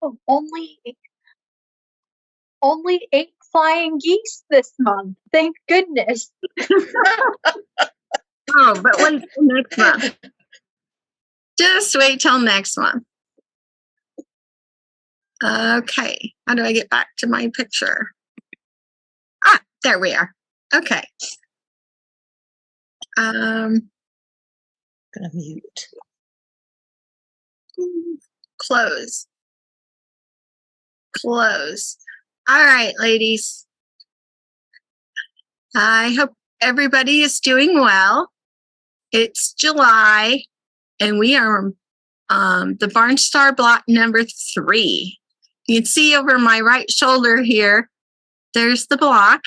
Oh, only 8 flying geese this month. Thank goodness. Oh, but wait till next month. Just wait till next month. Okay, how do I get back to my picture? Ah, there we are. Okay. Gonna mute. Close. Close. All right, ladies. I hope everybody is doing well. It's July, and we are the Barnstar block number 3. You can see over my right shoulder here, there's the block.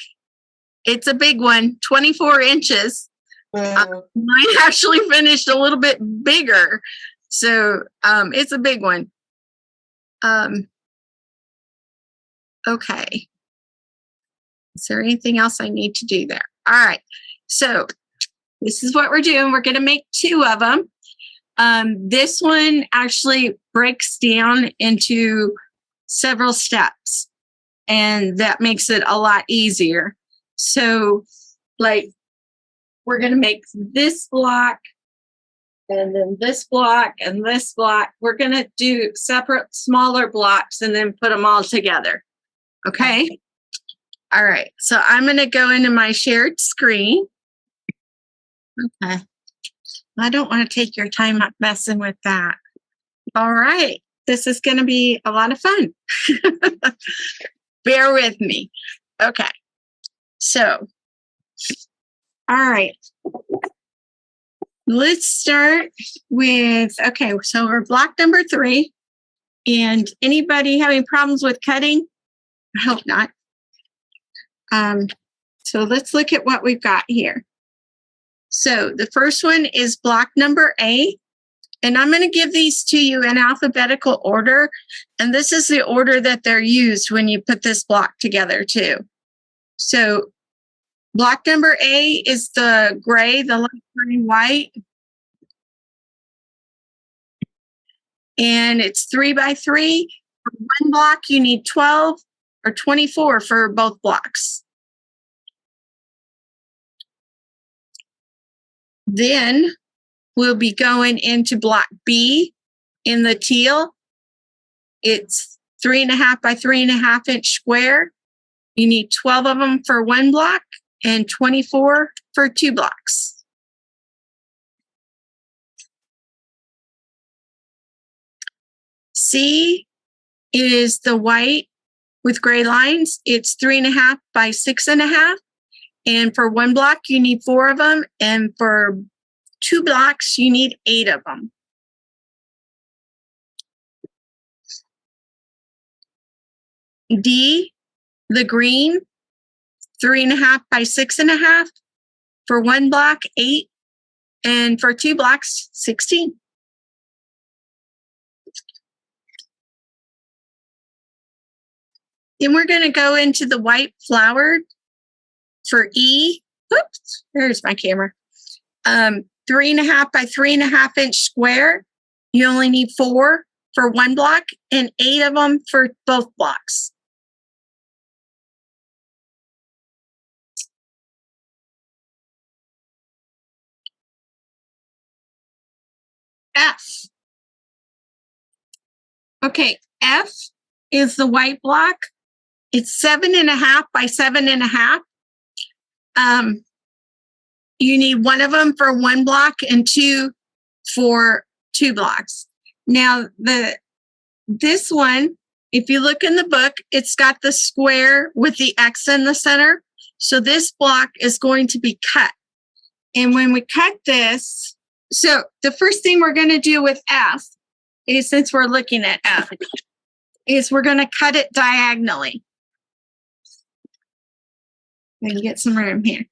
It's a big one, 24 inches. Mine actually finished a little bit bigger. So it's a big one. Okay. Is there anything else I need to do there? All right. So this is what we're doing. We're going to make 2 of them. This one actually breaks down into several steps, and that makes it a lot easier. So, like, we're going to make this block, and then this block, and this block. We're going to do separate, smaller blocks, and then put them all together. Okay? All right. So I'm going to go into my shared screen. Okay. I don't want to take your time messing with that. All right. This is going to be a lot of fun. Bear with me. Okay. So, all right. Let's start with, okay, so we're block number 3. And anybody having problems with cutting? I hope not. So let's look at what we've got here. So the first one is block number A. And I'm going to give these to you in alphabetical order. And this is the order that they're used when you put this block together too. So block number A is the gray, the light gray white. And it's 3 by 3. For one block, you need 12 or 24 for both blocks. Then we'll be going into block B in the teal. It's 3.5 by 3.5 inch square. You need 12 of them for one block and 24 for 2 blocks. C is the white with gray lines. It's 3.5 by 6.5. And for one block, you need 4 of them. And for 2 blocks, you need 8 of them. D, the green, 3.5 by 6.5. For one block, 8. And for 2 blocks, 16. Then we're going to go into the white flowered for E. Whoops, there's my camera. 3.5 by 3.5 inch square. You only need 4 for one block and 8 of them for both blocks. F. Okay, F is the white block. It's 7.5 by 7.5. You need 1 of them for one block and 2 for 2 blocks. Now, this one, if you look in the book, it's got the square with the X in the center. So this block is going to be cut. And when we cut this, so the first thing we're going to do with F is, since we're looking at F, is we're going to cut it diagonally. Let me get some room here.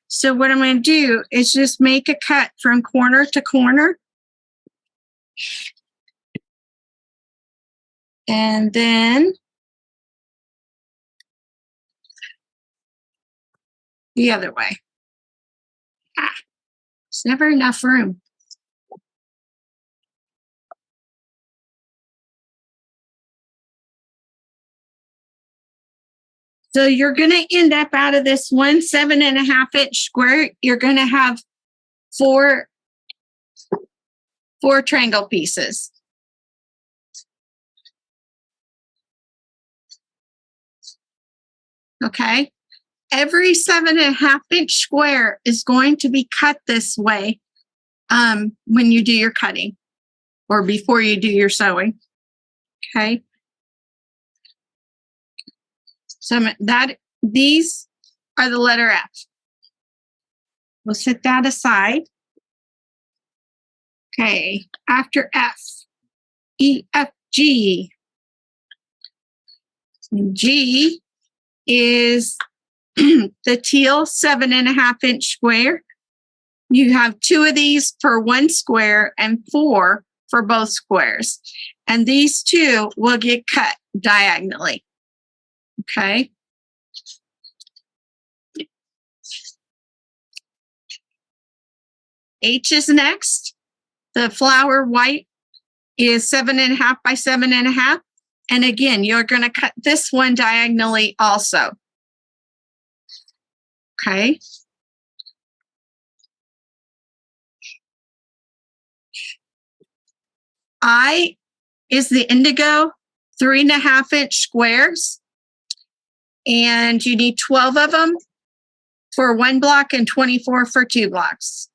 So what I'm going to do is just make a cut from corner to corner. And then the other way. There's never enough room. So you're going to end up out of this 1 7.5-inch square, you're going to have four triangle pieces. Okay. Every 7.5-inch square is going to be cut this way when you do your cutting or before you do your sewing. Okay. So these are the letter F. We'll set that aside. Okay. After F, E, F, G. G is the teal 7.5-inch square. You have 2 of these per 1 square and 4 for both squares. And these 2 will get cut diagonally. Okay. H is next. The flower white is 7.5 by 7.5. And again, you're going to cut this one diagonally also. Okay. I is the indigo 3.5-inch squares. And you need 12 of them for 1 block and 24 for 2 blocks.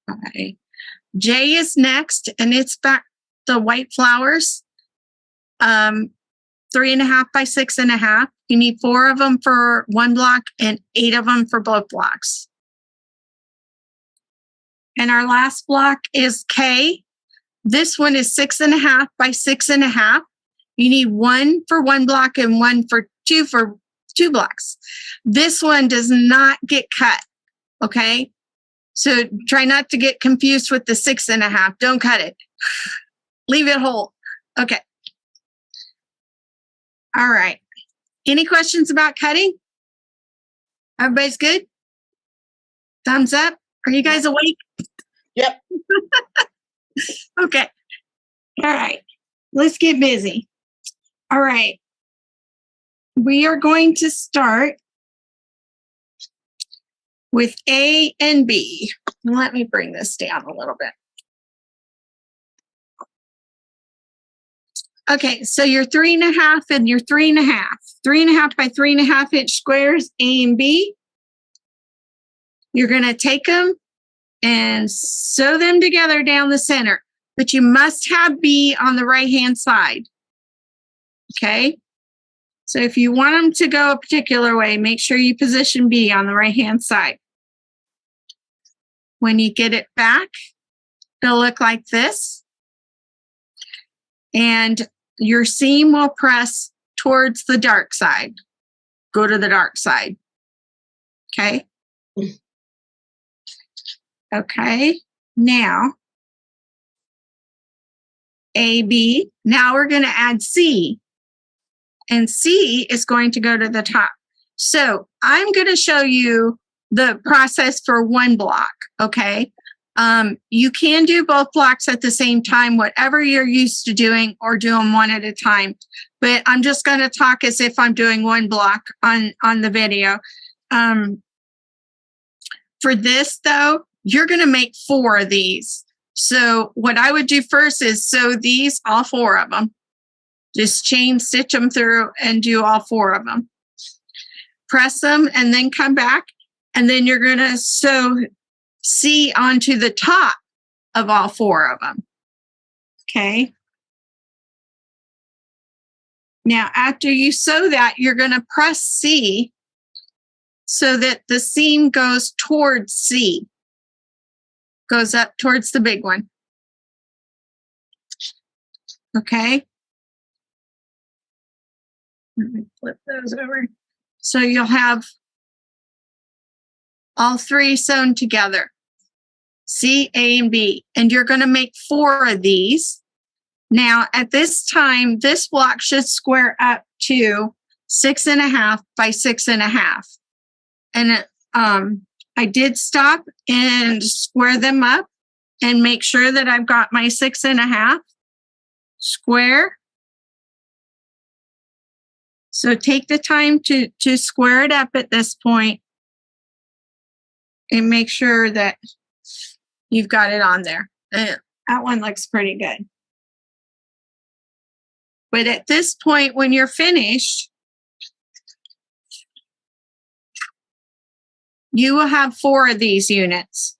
Okay. J is next, and it's back the white flowers. 3.5 by 6.5. You need 4 of them for 1 block and 8 of them for both blocks. And our last block is K. This one is 6.5 by 6.5. You need 1 for 1 block and 1 for 2 blocks. This one does not get cut. Okay. So try not to get confused with the 6.5. Don't cut it. Leave it whole. Okay. All right. Any questions about cutting? Everybody's good? Thumbs up. Are you guys awake? Yep. Okay. All right. Let's get busy. All right. We are going to start with A and B. Let me bring this down a little bit. Okay, so your 3.5 and your 3.5. 3.5 by 3.5-inch squares, A and B. You're going to take them and sew them together down the center, but you must have B on the right-hand side. Okay? So if you want them to go a particular way, make sure you position B on the right-hand side. When you get it back, it'll look like this. And your seam will press towards the dark side. Go to the dark side. Okay? Okay. Now, A, B. Now we're going to add C. And C is going to go to the top. So I'm going to show you the process for 1 block. Okay. You can do both blocks at the same time, whatever you're used to doing, or do them one at a time. But I'm just going to talk as if I'm doing 1 block on the video. For this, though, you're going to make 4 of these. So what I would do first is sew these, all 4 of them. Just chain stitch them through and do all 4 of them. Press them and then come back. And then you're going to sew C onto the top of all 4 of them. Okay. Now, after you sew that, you're going to press C so that the seam goes towards C. Goes up towards the big one. Okay. Let me flip those over. So you'll have all 3 sewn together. C, A, and B. And you're going to make 4 of these. Now, at this time, this block should square up to 6.5 by 6.5. And I did stop and square them up and make sure that I've got my 6.5 square. So take the time to square it up at this point and make sure that you've got it on there. That one looks pretty good. But at this point, when you're finished, you will have 4 of these units.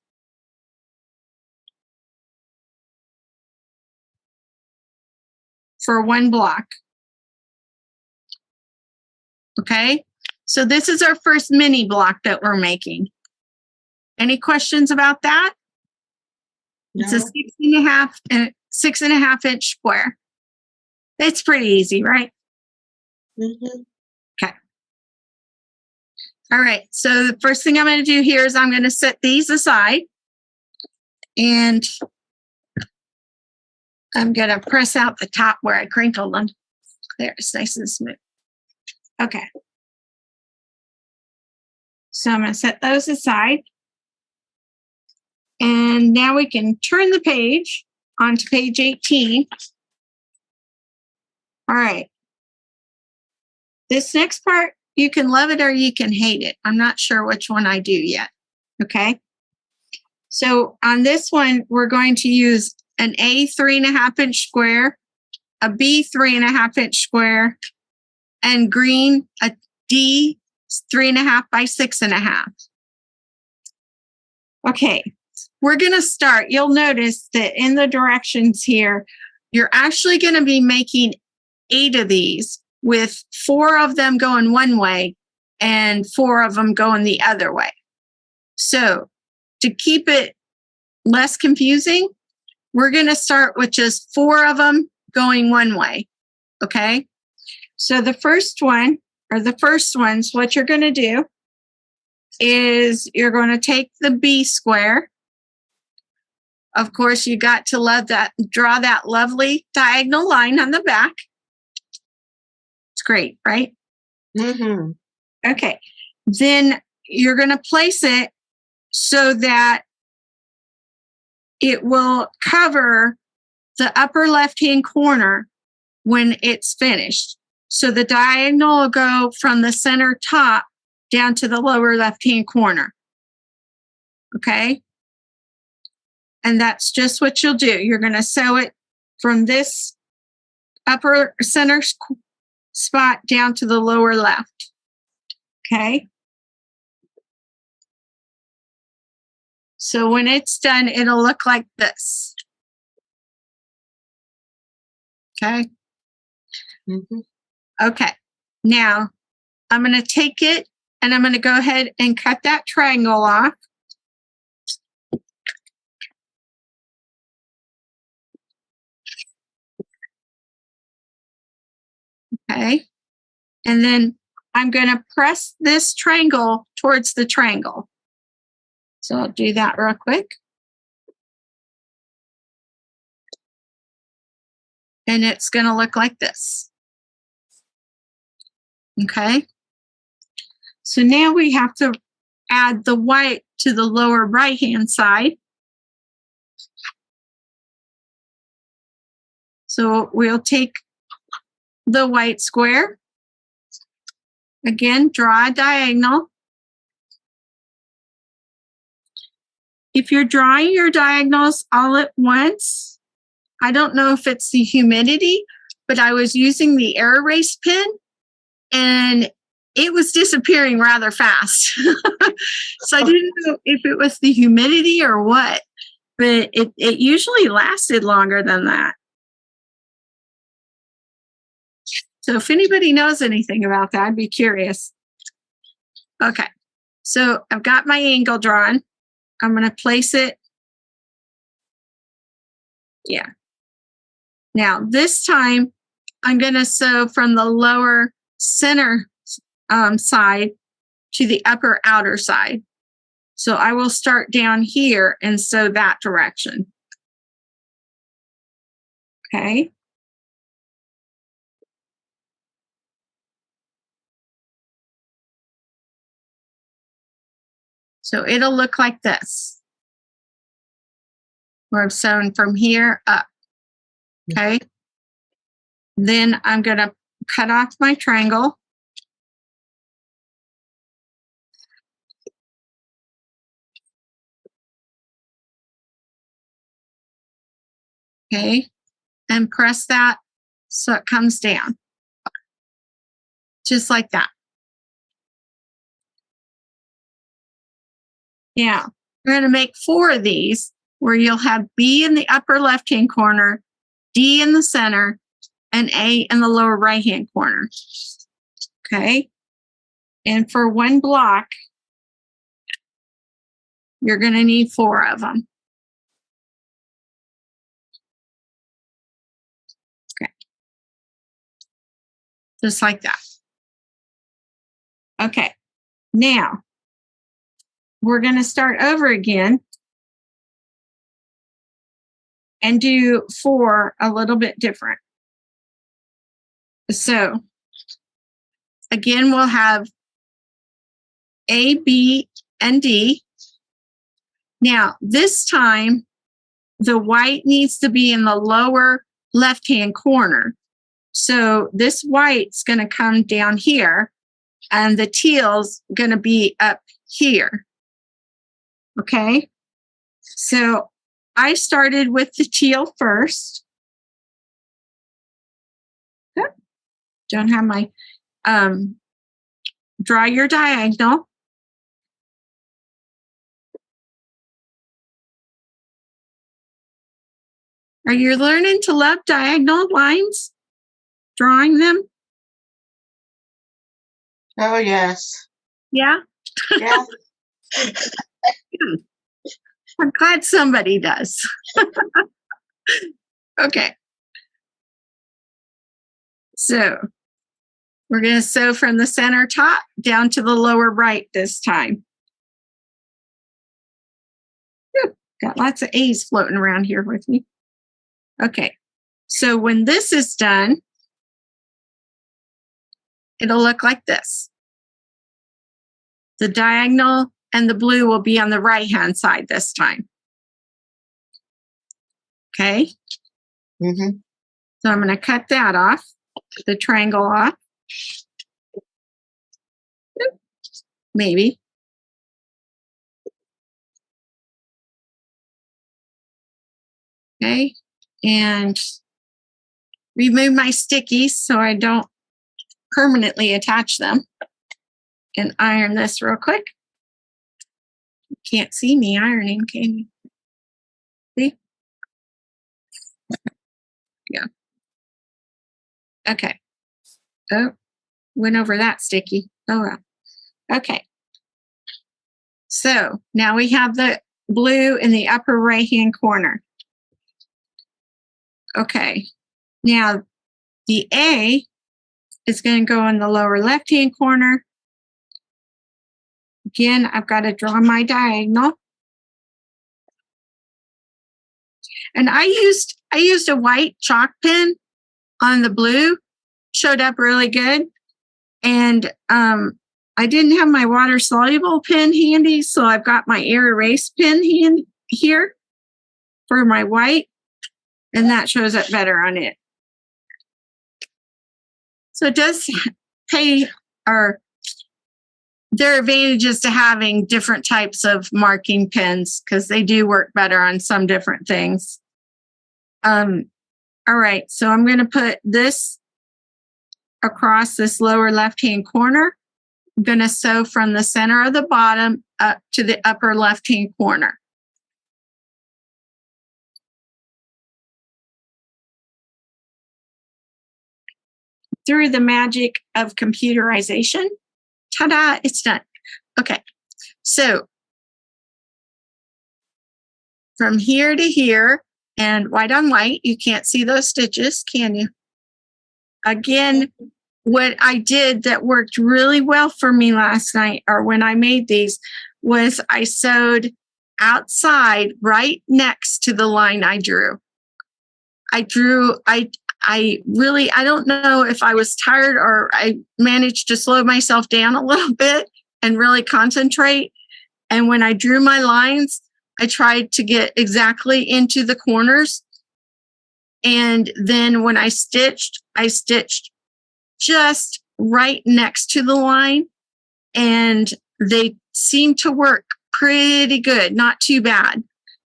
For one block. Okay, so this is our first mini block that we're making. Any questions about that? No. It's a 6.5 inch square. It's pretty easy, right? Mm-hmm. Okay. All right, so the first thing I'm going to do here is I'm going to set these aside. And I'm going to press out the top where I crinkled them. There, it's nice and smooth. Okay. So I'm going to set those aside. And now we can turn the page onto page 18. All right. This next part, you can love it or you can hate it. I'm not sure which one I do yet. Okay. So on this one, we're going to use an A 3.5 inch square, a B 3.5 inch square, and green, a D 3.5 by 6.5. Okay, we're going to start. You'll notice that in the directions here, you're actually going to be making 8 of these with 4 of them going one way and 4 of them going the other way. So to keep it less confusing, we're going to start with just 4 of them going one way. Okay. So the first one, or the first ones, what you're going to do is you're going to take the B square. Of course, you got to love that, draw that lovely diagonal line on the back. It's great, right? Mm-hmm. Okay. Then you're going to place it so that it will cover the upper left-hand corner when it's finished. So the diagonal will go from the center top down to the lower left-hand corner. Okay? And that's just what you'll do. You're going to sew it from this upper center spot down to the lower left. Okay? So when it's done, it'll look like this. Okay? Mm-hmm. Okay. Now, I'm going to take it and I'm going to go ahead and cut that triangle off. Okay. And then I'm going to press this triangle towards the triangle. So I'll do that real quick. And it's going to look like this. Okay. So now we have to add the white to the lower right-hand side. So we'll take the white square. Again, draw a diagonal. If you're drawing your diagonals all at once, I don't know if it's the humidity, but I was using the air erase pen and it was disappearing rather fast. So I didn't know if it was the humidity or what, but it usually lasted longer than that. So if anybody knows anything about that, I'd be curious. Okay, so I've got my angle drawn. I'm going to place it. Yeah. Now this time I'm going to sew from the lower center side to the upper outer side. So I will start down here and sew that direction. Okay. So it'll look like this, where I've sewn from here up. Okay. Then I'm going to cut off my triangle. Okay, and press that so it comes down. Just like that. Now, we're going to make 4 of these where you'll have B in the upper left-hand corner, D in the center, and A in the lower right-hand corner. Okay? And for one block, you're going to need 4 of them. Okay. Just like that. Okay. Now, we're going to start over again and do 4 a little bit different. So, again, we'll have A, B, and D. Now, this time, the white needs to be in the lower left-hand corner. So this white's going to come down here, and the teal's going to be up here. Okay? So I started with the teal first. Don't have my, draw your diagonal. Are you learning to love diagonal lines? Drawing them? Oh, yes. Yeah? Yeah. I'm glad somebody does. Okay. So we're going to sew from the center top down to the lower right this time. Whew, got lots of A's floating around here with me. Okay. So when this is done, it'll look like this. The diagonal and the blue will be on the right-hand side this time. Okay. Mm-hmm. So I'm going to cut that off, the triangle off. Maybe. Okay. And remove my stickies so I don't permanently attach them. And iron this real quick. You can't see me ironing, can you? See? Yeah. Okay. Oh, went over that sticky. Oh, well. Okay. So now we have the blue in the upper right-hand corner. Okay. Now the A is going to go in the lower left-hand corner. Again, I've got to draw my diagonal. And I used a white chalk pen on the blue. Showed up really good. And I didn't have my water soluble pen handy, so I've got my air erase pen here for my white, and that shows up better on it. So it does pay, or there are advantages to having different types of marking pens because they do work better on some different things. All right, so I'm going to put this across this lower left-hand corner. I'm going to sew from the center of the bottom up to the upper left-hand corner. Through the magic of computerization, ta-da, it's done. Okay, so from here to here, and white on white, you can't see those stitches, can you? Again, what I did that worked really well for me last night, or when I made these, was I sewed outside right next to the line I drew. I don't know if I was tired or I managed to slow myself down a little bit and really concentrate. And when I drew my lines, I tried to get exactly into the corners. And then when I stitched just right next to the line, and they seemed to work pretty good, not too bad.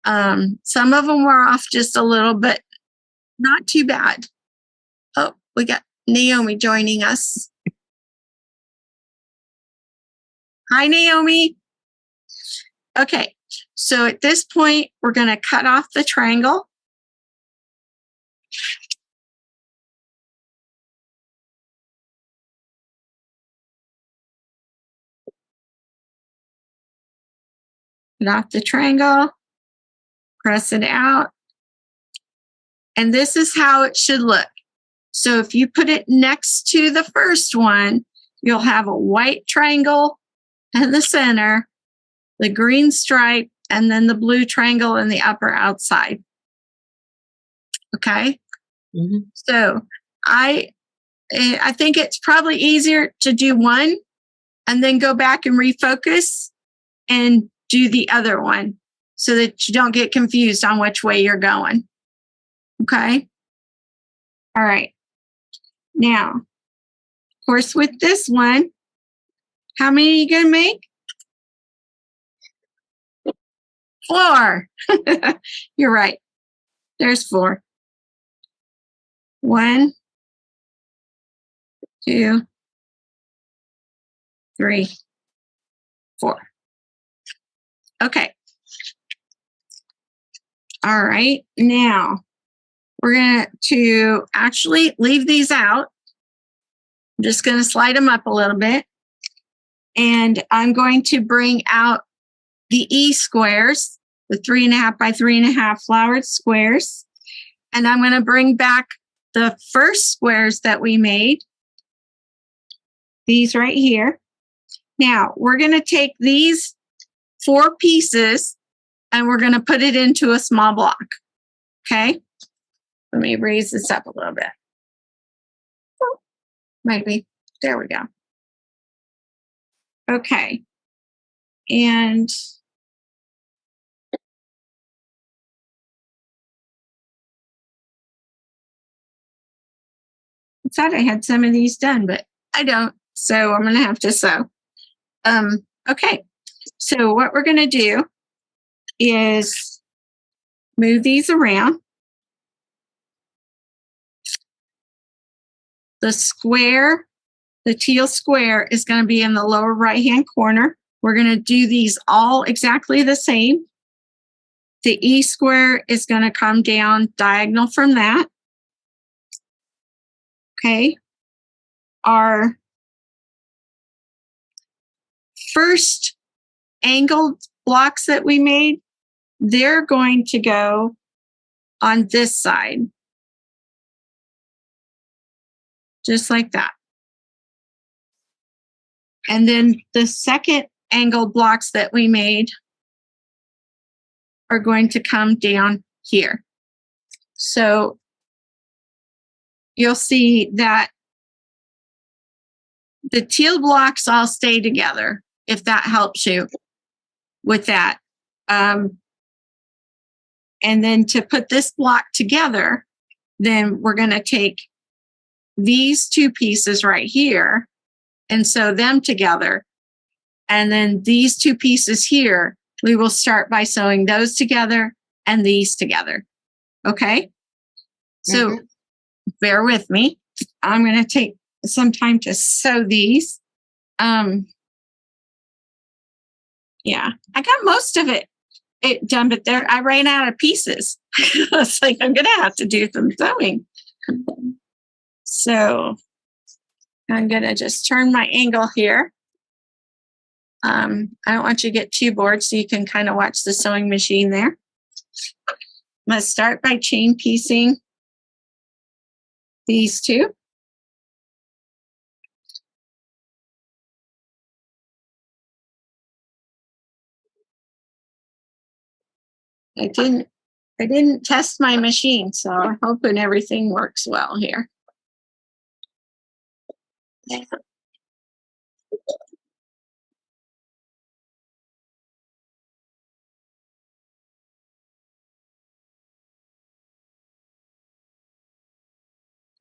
Some of them were off just a little bit, Not too bad. Oh, we got Naomi joining us. Hi, Naomi. Okay, so at this point, we're going to cut off the triangle. Cut off the triangle, press it out. And this is how it should look. So if you put it next to the first one, you'll have a white triangle in the center, the green stripe, and then the blue triangle in the upper outside. Okay? Mm-hmm. So I think it's probably easier to do one and then go back and refocus and do the other one so that you don't get confused on which way you're going. Okay? All right. Now, of course, with this one, how many are you going to make? 4. You're right. There's 4. 1, 2, 3, 4. Okay. All right. Now, we're going to actually leave these out. I'm just going to slide them up a little bit. And I'm going to bring out the E squares, the 3.5 by 3.5 flowered squares. And I'm going to bring back the first squares that we made. These right here. Now, we're going to take these 4 pieces and we're going to put it into a small block. Okay? Let me raise this up a little bit. Maybe. There we go. Okay. And I thought I had some of these done, but I don't. So I'm going to have to sew. Okay. So what we're going to do is move these around. The square, the teal square is going to be in the lower right-hand corner. We're going to do these all exactly the same. The E square is going to come down diagonal from that. Okay. Our first angled blocks that we made, they're going to go on this side. Just like that. And then the second angled blocks that we made are going to come down here. So you'll see that the teal blocks all stay together, if that helps you with that. And then to put this block together, then we're going to take these 2 pieces right here and sew them together. And then these 2 pieces here, we will start by sewing those together and these together. Okay? So bear with me. I'm going to take some time to sew these. Yeah, I got most of it done, but there I ran out of pieces. It's like I'm going to have to do some sewing. So I'm going to just turn my angle here. I don't want you to get too bored, so you can kind of watch the sewing machine there. I'm going to start by chain piecing these 2. I didn't test my machine, so I'm hoping everything works well here.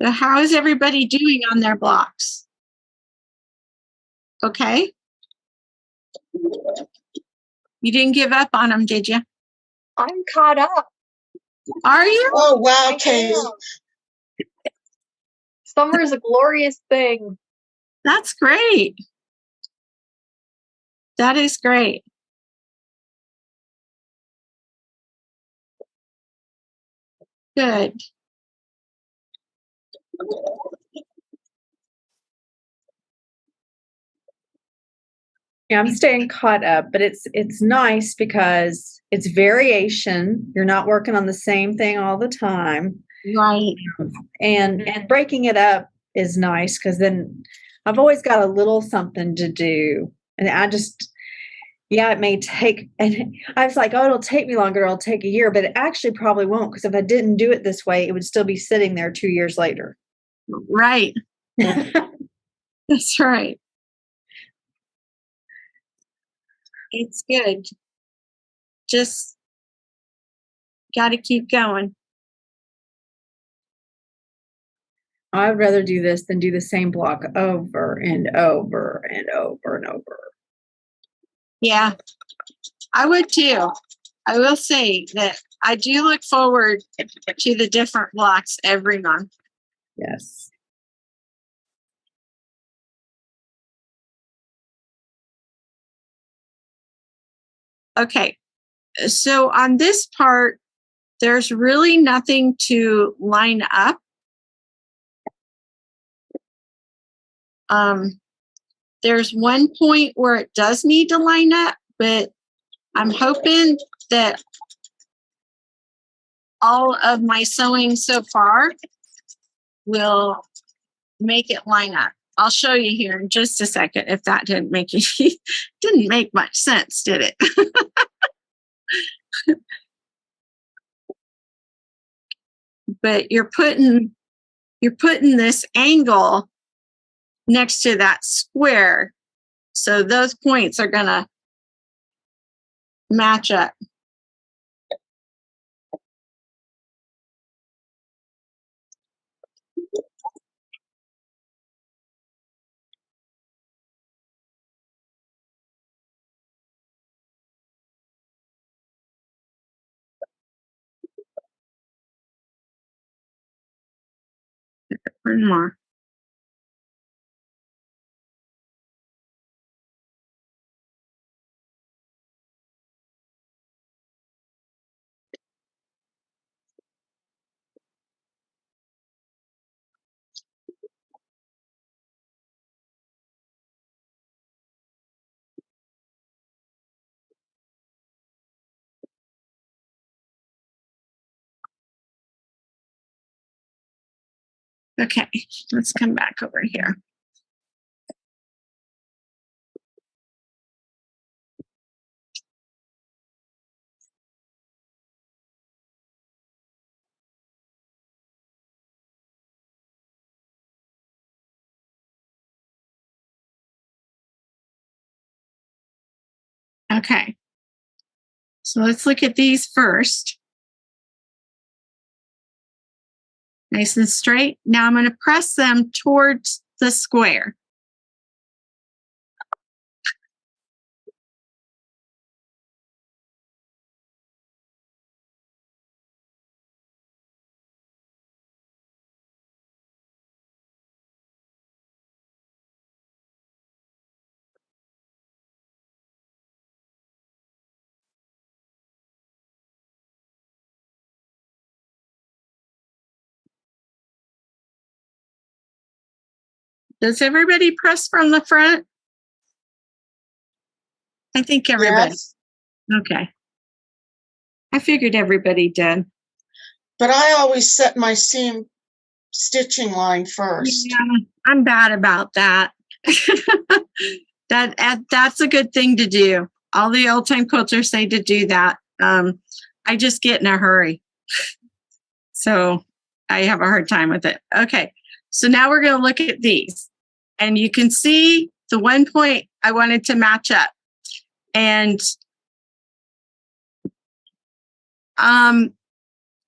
So how is everybody doing on their blocks? Okay. You didn't give up on them, did you? I'm caught up. Are you? Oh, wow, I Katie. am. Summer is a glorious thing. That's great. That is great. Good. Yeah, I'm staying caught up, but it's nice because it's variation. You're not working on the same thing all the time. Right. And breaking it up is nice because then I've always got a little something to do. And it may take, and I was like, oh, it'll take me longer, it'll take a year, but it actually probably won't, because if I didn't do it this way, it would still be sitting there 2 years later. Right. That's right. It's good. Just got to keep going. I would rather do this than do the same block over and over and over and over. Yeah, I would too. I will say that I do look forward to the different blocks every month. Yes. Okay, so on this part, there's really nothing to line up. There's one point where it does need to line up, but I'm hoping that all of my sewing so far will make it line up. I'll show you here in just a second if that didn't make much sense, did it? But you're putting this angle next to that square, so those points are gonna match up. One more. Okay, let's come back over here. Okay, so let's look at these first. Nice and straight. Now I'm going to press them towards the square. Does everybody press from the front? I think everybody. Yes, Okay. I figured everybody did. but I always set my seam stitching line first. Yeah, I'm bad about that. That's a good thing to do. All the old time quilters say to do that. I just get in a hurry. So I have a hard time with it. Okay. So now we're going to look at these. And you can see the one point I wanted to match up. And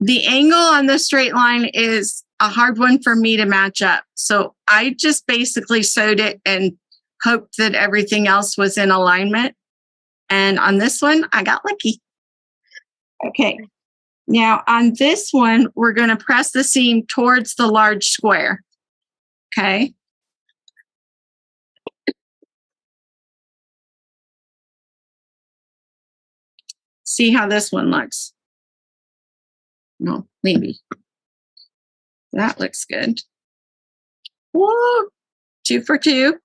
the angle on the straight line is a hard one for me to match up. So I just basically sewed it and hoped that everything else was in alignment. And on this one, I got lucky. Okay. Now on this one, we're going to press the seam towards the large square. Okay. See how this one looks. No, maybe. That looks good. Whoa, 2 for 2.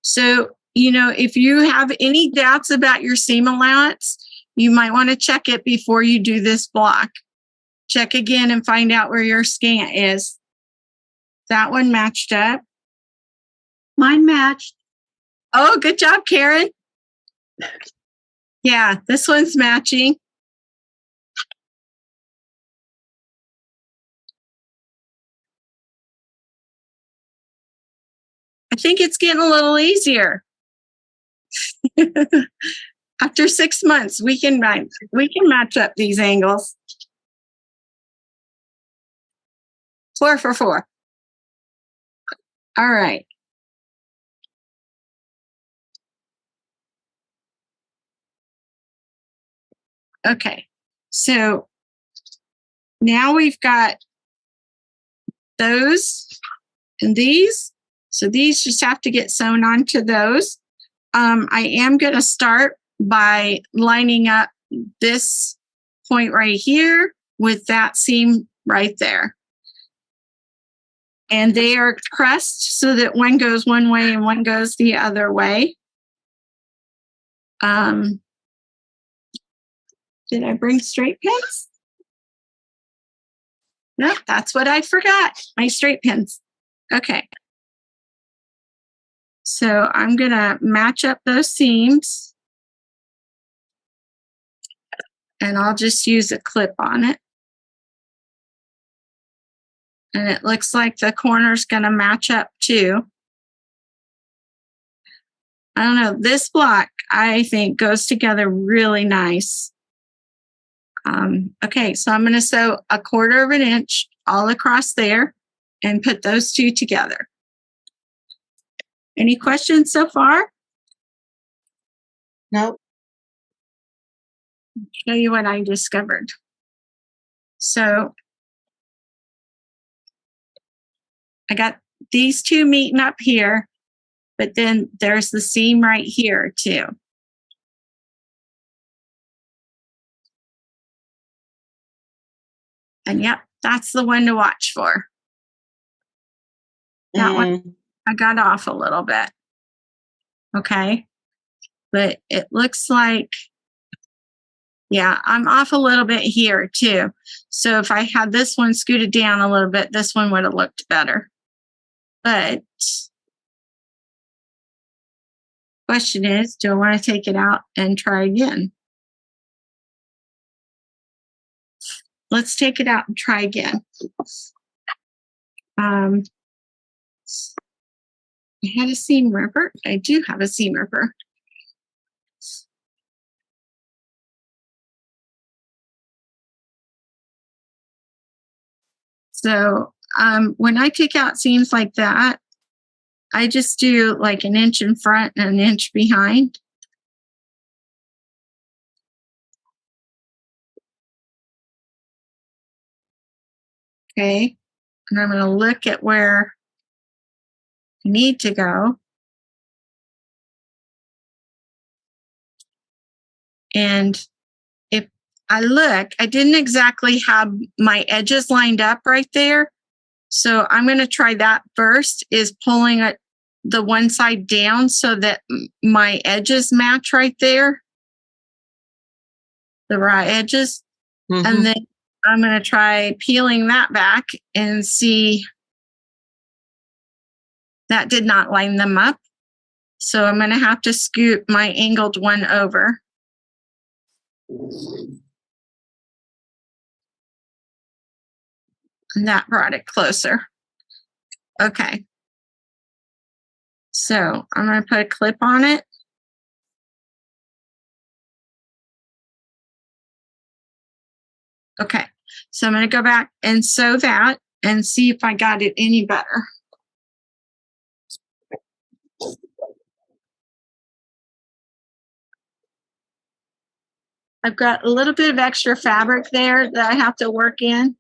So, if you have any doubts about your seam allowance, you might want to check it before you do this block. Check again and find out where your scant is. That one matched up. Mine matched. Oh, good job, Karen. Yeah, this one's matching. I think it's getting a little easier. After 6 months, we can match up these angles. 4 for 4. All right. Okay, so now we've got those and these. So these just have to get sewn onto those. I am going to start by lining up this point right here with that seam right there. And they are pressed so that one goes one way and one goes the other way. Did I bring straight pins? No, that's what I forgot, my straight pins. Okay. So I'm going to match up those seams. And I'll just use a clip on it. And it looks like the corner's going to match up too. I don't know, this block, I think, goes together really nice. Okay, so I'm going to sew 1/4 of an inch all across there and put those two together. Any questions so far? No. I'll show you what I discovered. So I got these two meeting up here, but then there's the seam right here too. And yep, that's the one to watch for. That one, I got off a little bit. Okay. But it looks like, yeah, I'm off a little bit here too. So if I had this one scooted down a little bit, this one would have looked better. But question is, do I want to take it out and try again? Let's take it out and try again. I had a seam ripper. I do have a seam ripper. So when I take out seams like that, I just do like 1 inch in front and 1 inch behind. Okay, and I'm going to look at where I need to go. And if I look, I didn't exactly have my edges lined up right there. So I'm going to try that first, is pulling it the one side down so that my edges match right there. The raw edges. Mm-hmm. And then I'm going to try peeling that back and see. That did not line them up. So I'm going to have to scoot my angled one over. And that brought it closer. Okay. So I'm going to put a clip on it. Okay. So I'm going to go back and sew that and see if I got it any better. I've got a little bit of extra fabric there that I have to work in.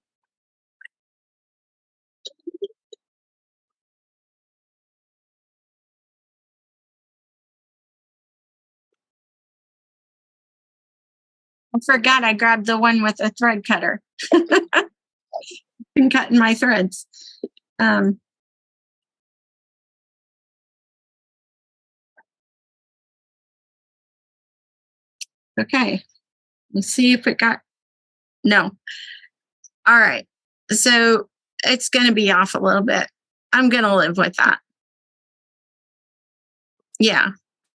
I forgot I grabbed the one with a thread cutter. Been cutting my threads. Okay, let's see if it got, no. All right, so it's going to be off a little bit. I'm going to live with that. Yeah,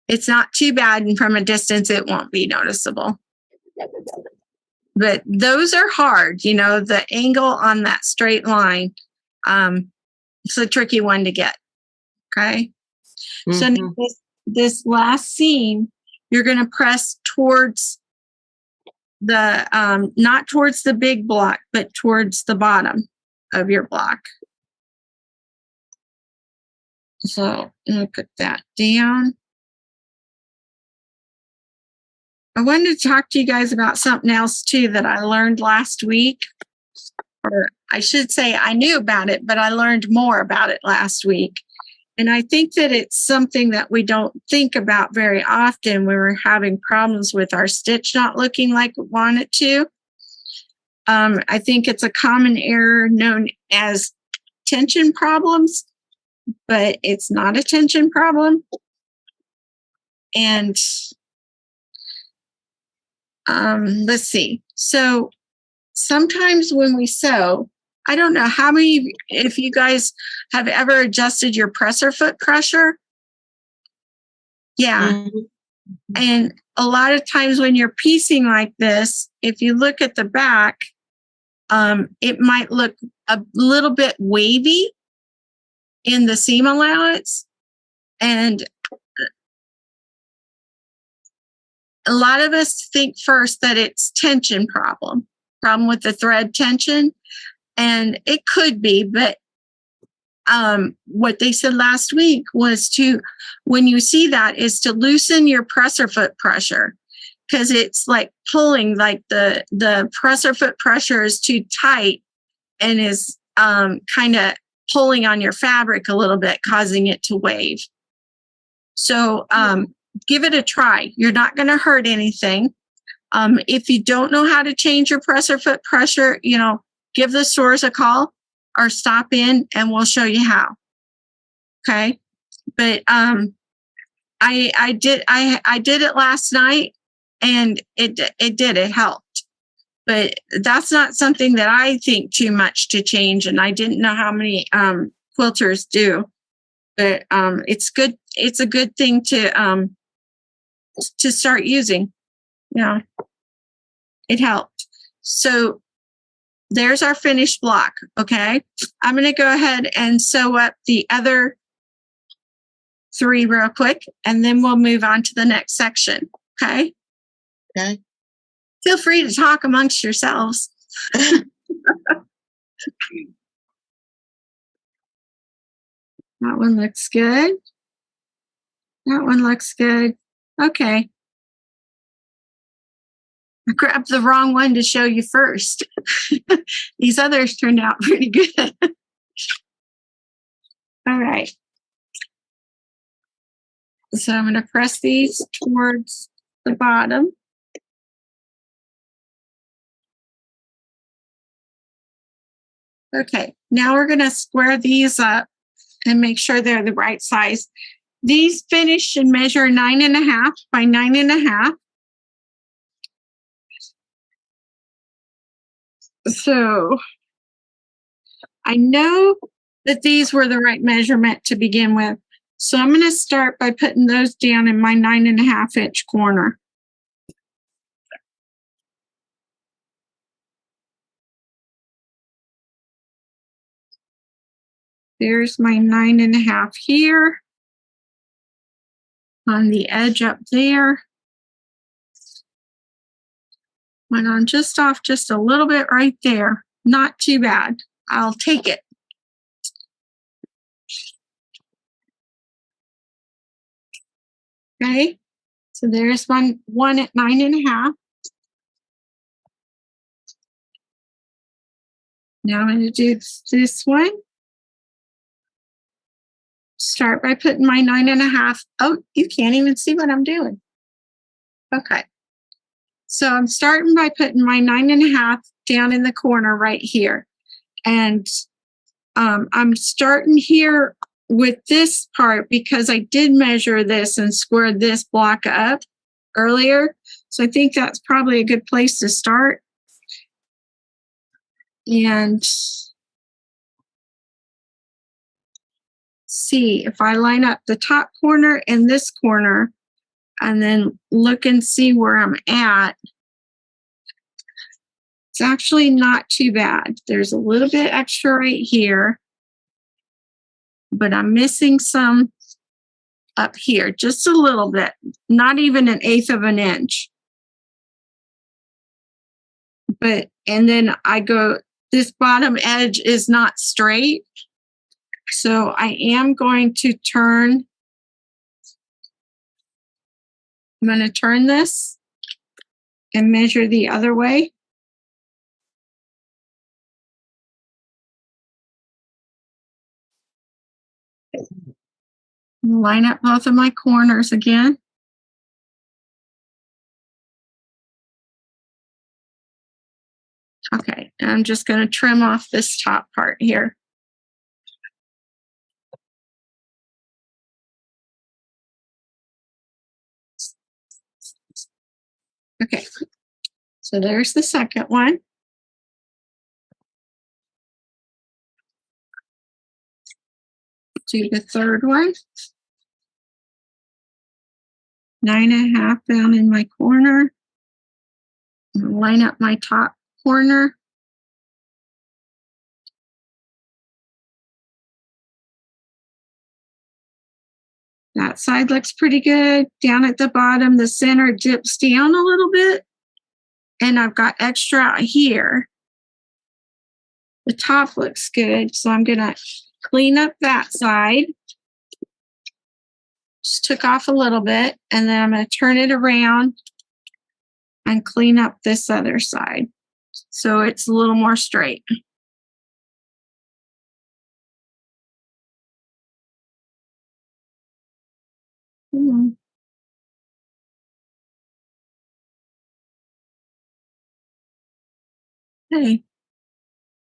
it's not too bad, and from a distance, it won't be noticeable. But those are hard, you know, the angle on that straight line. It's a tricky one to get. Okay. So now this last seam, you're going to press towards the, not towards the big block, but towards the bottom of your block. So I'm going to put that down. I wanted to talk to you guys about something else too that I learned last week. Or I should say I knew about it, but I learned more about it last week. And I think that it's something that we don't think about very often when we're having problems with our stitch not looking like we want it to. I think it's a common error known as tension problems, but it's not a tension problem. And let's see. So sometimes when we sew, I don't know how many, if you guys have ever adjusted your presser foot pressure. Yeah. And a lot of times when you're piecing like this, if you look at the back, it might look a little bit wavy in the seam allowance. And a lot of us think first that it's tension problem with the thread tension. And it could be, but what they said last week was to, when you see that, is to loosen your presser foot pressure, because it's like pulling, like the presser foot pressure is too tight and is kind of pulling on your fabric a little bit, causing it to wave. So give it a try. You're not going to hurt anything. If you don't know how to change your presser foot pressure, you know, give the stores a call or stop in and we'll show you how. Okay. But I did it last night and it helped. But that's not something that I think too much to change, and I didn't know how many quilters do. But it's good. It's a good thing to start using. Yeah, it helped. So there's our finished block. Okay, I'm going to go ahead and sew up the other 3 real quick, and then we'll move on to the next section. Okay. Okay. Feel free to talk amongst yourselves. That one looks good. That one looks good. Okay. I grabbed the wrong one to show you first. These others turned out pretty good. All right. So I'm going to press these towards the bottom. Okay, now we're going to square these up and make sure they're the right size. These finish should measure 9.5 by 9.5. So I know that these were the right measurement to begin with. So I'm going to start by putting those down in my 9.5 inch corner. There's my 9.5 here on the edge up there. Went on just off just a little bit right there. Not too bad. I'll take it. Okay, so there's one at 9.5. Now I'm going to do this one. Start by putting my 9.5. Oh, you can't even see what I'm doing. Okay. So I'm starting by putting my 9.5 down in the corner right here. And I'm starting here with this part because I did measure this and squared this block up earlier. So I think that's probably a good place to start. And see if I line up the top corner and this corner and then look and see where I'm at. It's actually not too bad. There's a little bit extra right here, but I'm missing some up here, just a little bit, not even 1/8 of an inch. But, and then I go, this bottom edge is not straight. So I am going to turn, I'm going to turn this and measure the other way. Line up both of my corners again. Okay, and I'm just going to trim off this top part here. Okay, so there's the second one. Do the third one. 9.5 down in my corner. Line up my top corner. That side looks pretty good. Down at the bottom, the center dips down a little bit. And I've got extra out here. The top looks good. So I'm going to clean up that side. Just took off a little bit. And then I'm going to turn it around and clean up this other side. So it's a little more straight. Okay.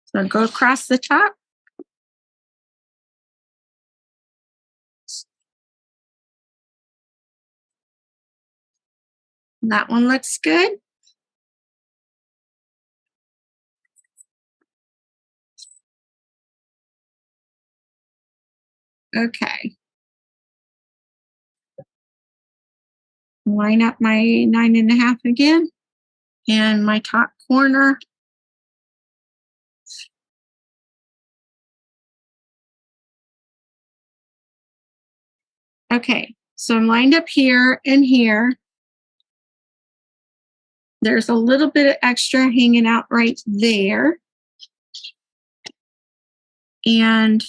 So go across the top. That one looks good. Okay. Line up my 9.5 again and my top corner. Okay, so I'm lined up here and here. There's a little bit of extra hanging out right there. And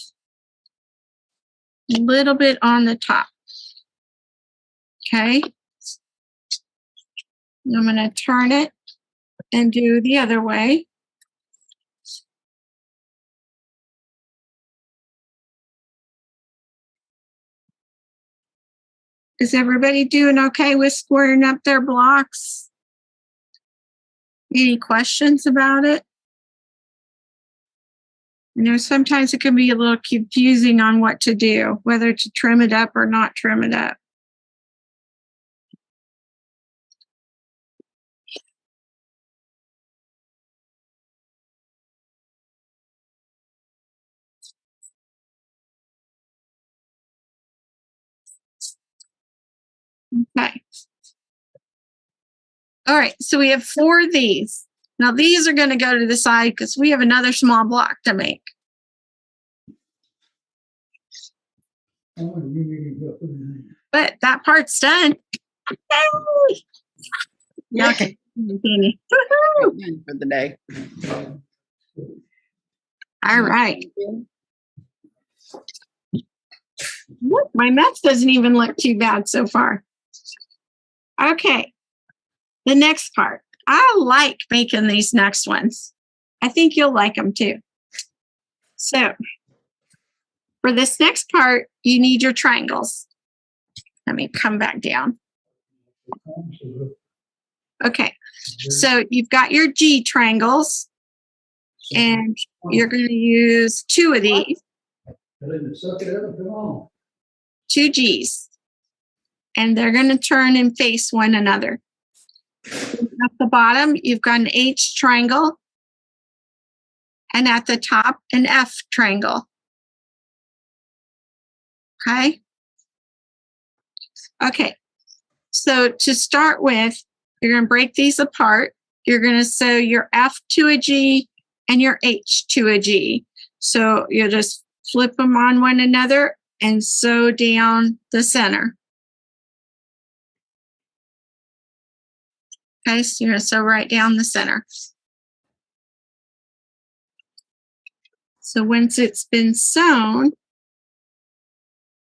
a little bit on the top. Okay. I'm going to turn it and do the other way. Is everybody doing okay with squaring up their blocks? Any questions about it? You know, sometimes it can be a little confusing on what to do, whether to trim it up or not trim it up. Okay. All right, so we have 4 of these. Now these are going to go to the side because we have another small block to make. But that part's done. Yeah. Okay. For the day. All right. Look, my mess doesn't even look too bad so far. Okay. The next part. I like making these next ones. I think you'll like them too. So for this next part, you need your triangles. Let me come back down. Okay, so you've got your G triangles, and you're going to use 2 of these, 2 G's, and they're going to turn and face one another. At the bottom, you've got an H triangle, and at the top, an F triangle. Okay? Okay, so to start with, you're going to break these apart. You're going to sew your F to a G and your H to a G. So you'll just flip them on one another and sew down the center. Okay, so you're going to sew right down the center. So once it's been sewn,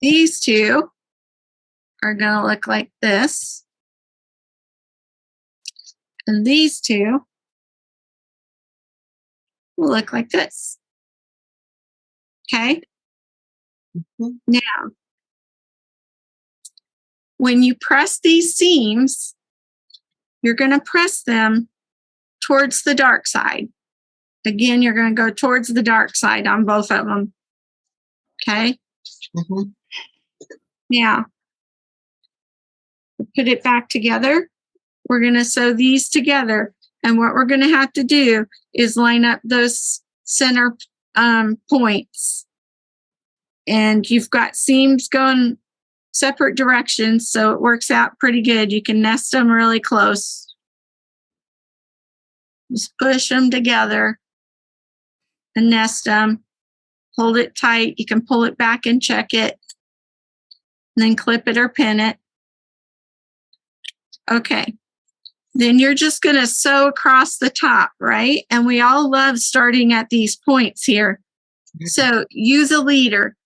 these two are going to look like this. And these two will look like this. Okay? Mhm. Now, when you press these seams, you're going to press them towards the dark side. Again, you're going to go towards the dark side on both of them. Okay? Mhm. Now, put it back together. We're going to sew these together. And what we're going to have to do is line up those center points. And you've got seams going separate directions, so it works out pretty good. You can nest them really close. Just push them together and nest them. Hold it tight. You can pull it back and check it. And then clip it or pin it. Okay. Then you're just going to sew across the top, right? And we all love starting at these points here. So use a leader.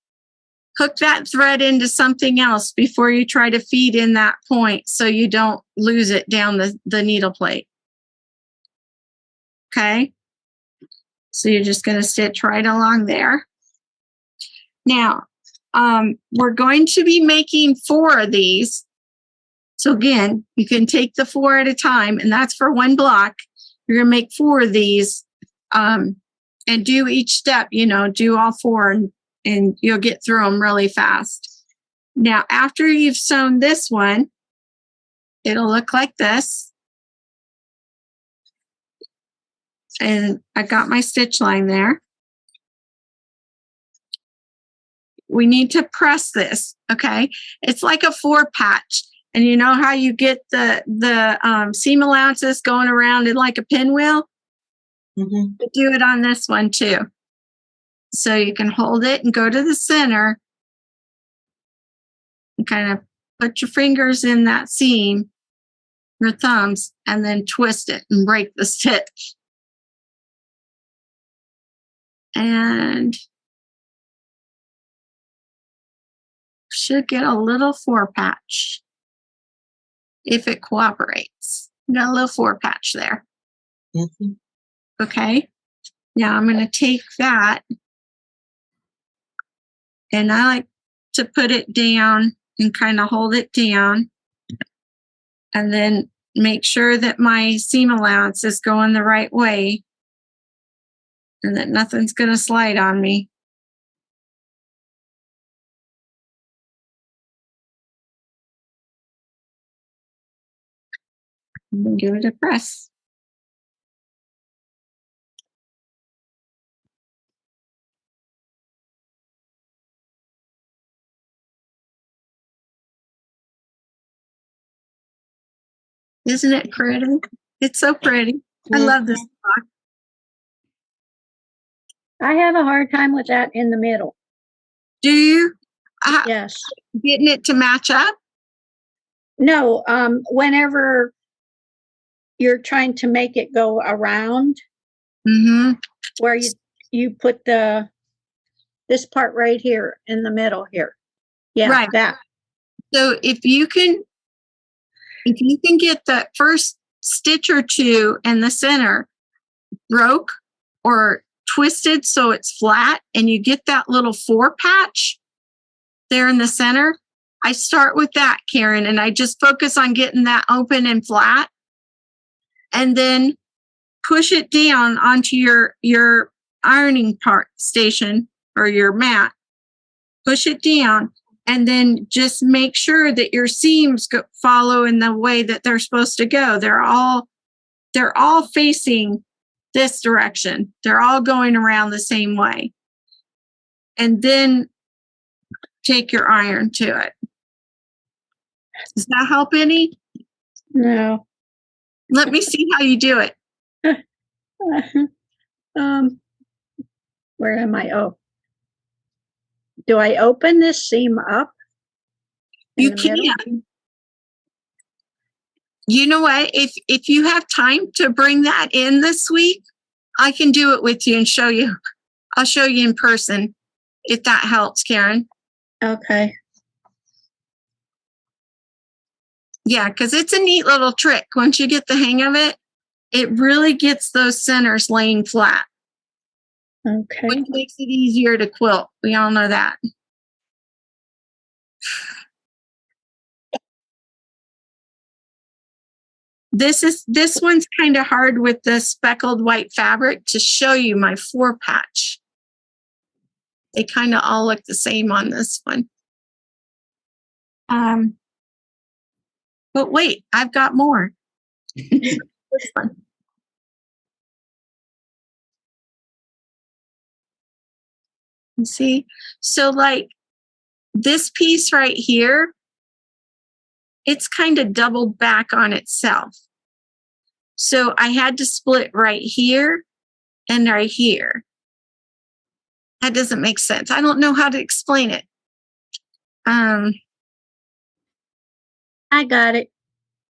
Hook that thread into something else before you try to feed in that point so you don't lose it down the needle plate. Okay? So you're just going to stitch right along there. Now, we're going to be making 4 of these. So again, you can take the 4 at a time, and that's for one block. You're going to make 4 of these and do each step, do all 4, and you'll get through them really fast. Now, after you've sewn this one, it'll look like this. And I got my stitch line there. We need to press this, okay? It's like a 4 patch. And you know how you get the seam allowances going around in like a pinwheel? Mhm. Do it on this one too. So you can hold it and go to the center and kind of put your fingers in that seam, your thumbs, and then twist it and break the stitch. And should get a little 4 patch if it cooperates. Got a little 4 patch there. Mhm. Okay. Now I'm going to take that, and I like to put it down and kind of hold it down, and then make sure that my seam allowance is going the right way and that nothing's going to slide on me. And then give it a press. Isn't it pretty? It's so pretty. I love this block. I have a hard time with that in the middle. Do you? Yes. Getting it to match up? No, whenever you're trying to make it go around, Mm-hmm. where you put this part right here in the middle here. Yeah, Right. that. So if you can get the first stitch or 2 in the center broke or twisted so it's flat and you get that little 4 patch there in the center. I start with that, Karen, and I just focus on getting that open and flat, and then push it down onto your ironing part station or your mat. Push it down, and then just make sure that your seams follow in the way that they're supposed to go. They're all facing this direction. They're all going around the same way. And then take your iron to it. Does that help any? No. Let me see how you do it. Where am I? Oh. Do I open this seam up? in You the middle? can. You know what? If you have time to bring that in this week, I can do it with you and show you. I'll show you in person if that helps, Karen. Okay. Yeah, because it's a neat little trick. Once you get the hang of it, it really gets those centers laying flat, Okay. which makes it easier to quilt. We all know that. This one's kind of hard with the speckled white fabric to show you my 4 patch. They kind of all look the same on this one. But wait, I've got more. This one. You see? So like this piece right here, it's kind of doubled back on itself. So I had to split right here and right here. That doesn't make sense. I don't know how to explain it. I got it.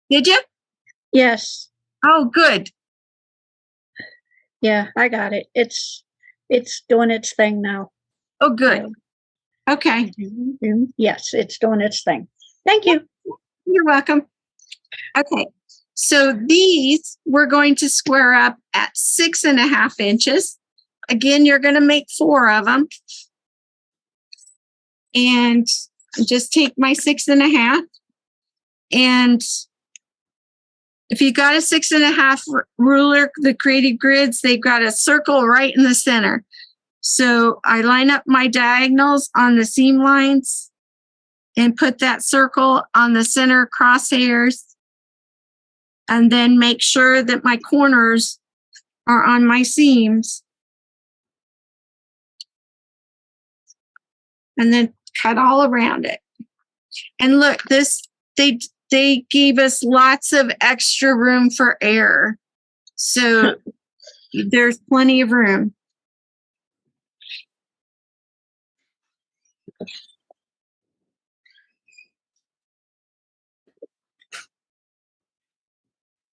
Did you? Yes. Oh, good. Yeah, I got it. It's doing its thing now. Oh, good. Okay. Yes, it's doing its thing. Thank you. You're welcome. Okay. So these we're going to square up at 6.5 inches. Again, you're going to make 4 of them. And just take my 6.5. And if you got a 6.5 ruler, the Creative Grids, they've got a circle right in the center. So I line up my diagonals on the seam lines and put that circle on the center crosshairs. And then make sure that my corners are on my seams. And then cut all around it. And look, they gave us lots of extra room for error. So there's plenty of room.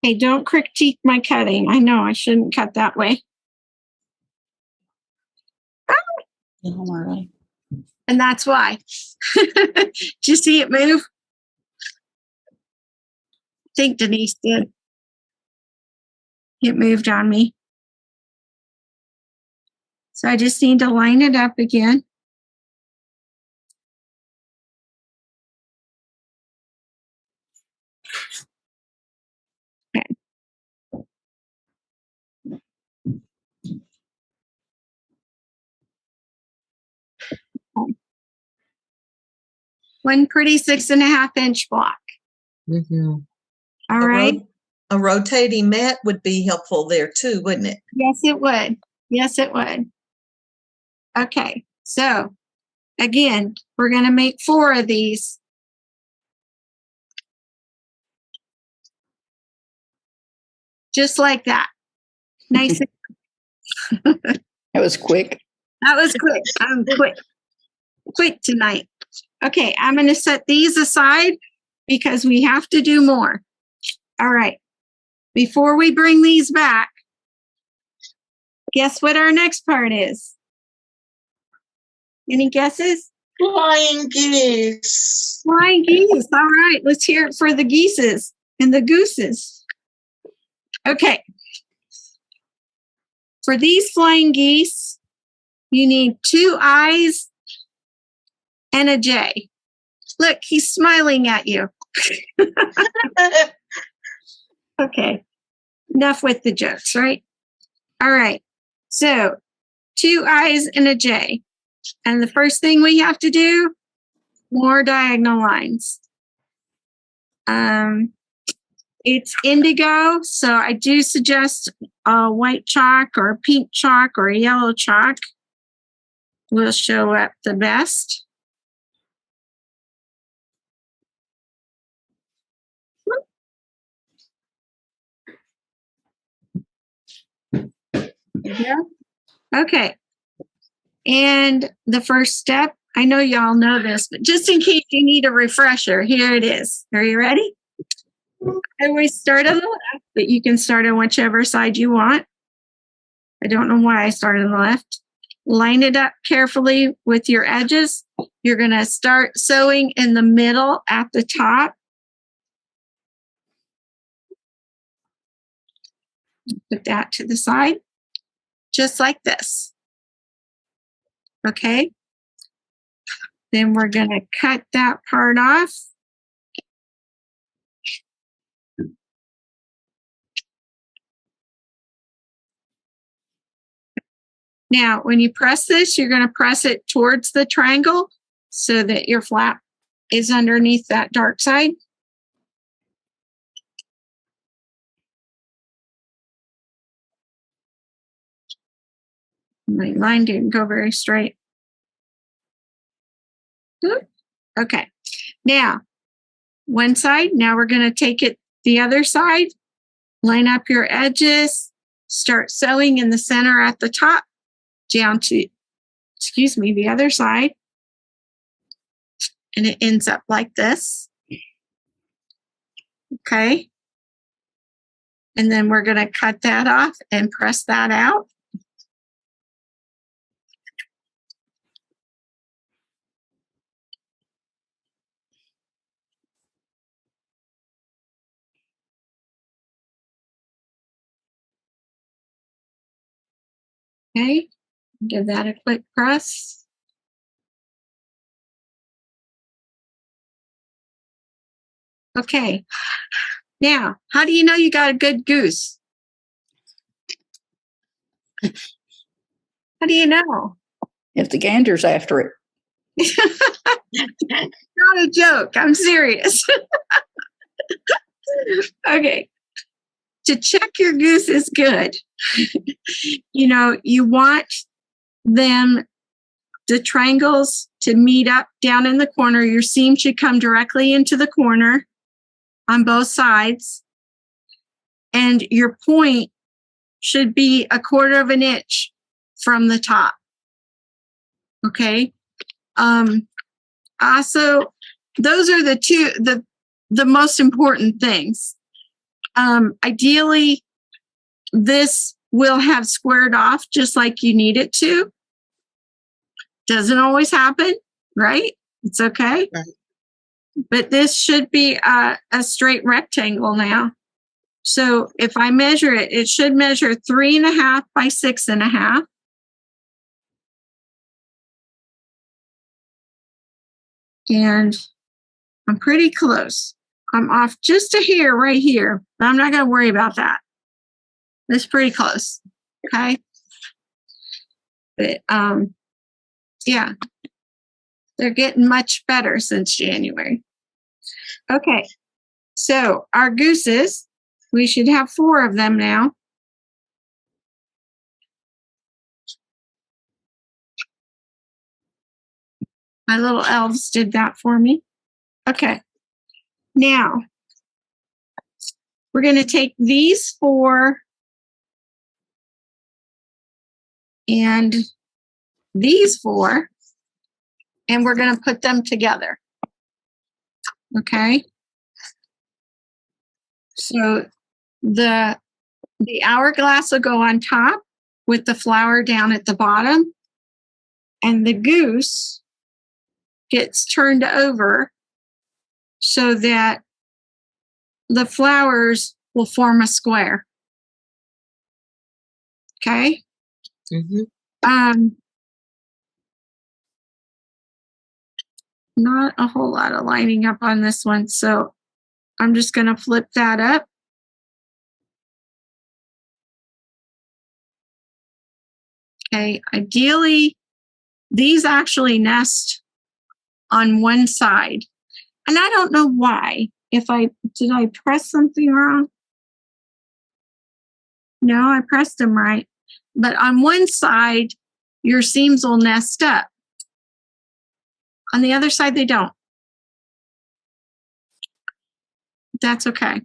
Hey, don't critique my cutting. I know I shouldn't cut that way. Don't worry. And that's why. Did you see it move? I think Denise did. It moved on me. So I just need to line it up again. Okay. One pretty 6.5 inch block. Mm-hmm. All right. A rotating mat would be helpful there too, wouldn't it? Yes, it would. Yes, it would. Okay. So again, we're going to make 4 of these. Just like that. Nice. That was quick. That was quick. I'm quick tonight. Okay, I'm going to set these aside because we have to do more. All right. Before we bring these back, guess what our next part is? Any guesses? Flying geese. Flying geese. All right, let's hear it for the geeses and the gooses. Okay. For these flying geese, you need 2 I's and a J. Look, he's smiling at you. Okay. Enough with the jokes, right? All right. So 2 I's and a J. And the first thing we have to do, more diagonal lines. It's indigo, so I do suggest a white chalk or a pink chalk or a yellow chalk will show up the best. Yeah. Okay. And the first step, I know y'all know this, but just in case you need a refresher, here it is. Are you ready? I always start on the left, but you can start on whichever side you want. I don't know why I started on the left. Line it up carefully with your edges. You're going to start sewing in the middle at the top. Put that to the side, just like this. Okay. Then we're going to cut that part off. Now, when you press this, you're going to press it towards the triangle so that your flap is underneath that dark side. My line didn't go very straight. Okay. Now, one side. Now we're going to take it the other side. Line up your edges. Start sewing in the center at the top down to, the other side. And it ends up like this. Okay. And then we're going to cut that off and press that out. Okay. Give that a quick press. Okay. Now, how do you know you got a good goose? How do you know? If the gander's after it. Not a joke. I'm serious. Okay. To check your goose is good. You want the triangles to meet up down in the corner. Your seam should come directly into the corner on both sides. And your point should be 1/4 of an inch from the top. Okay. Also, those are the most important things. Ideally, this will have squared off just like you need it to. Doesn't always happen, right? It's okay. Right. But this should be a straight rectangle now. So if I measure it, it should measure 3.5 by 6.5. And I'm pretty close. I'm off just a hair right here, but I'm not going to worry about that. That's pretty close. Okay. But, yeah, they're getting much better since January. Okay. So our gooses, we should have 4 of them now. My little elves did that for me. Okay. Now, we're going to take these 4 and these 4, and we're going to put them together. Okay. So the hourglass will go on top with the flower down at the bottom, and the goose gets turned over so that the flowers will form a square. Okay. Mhm. Not a whole lot of lining up on this one, so I'm just going to flip that up. Okay, ideally, these actually nest on one side. And I don't know why. Did I press something wrong? No, I pressed them right. But on one side, your seams will nest up. On the other side, they don't. That's okay.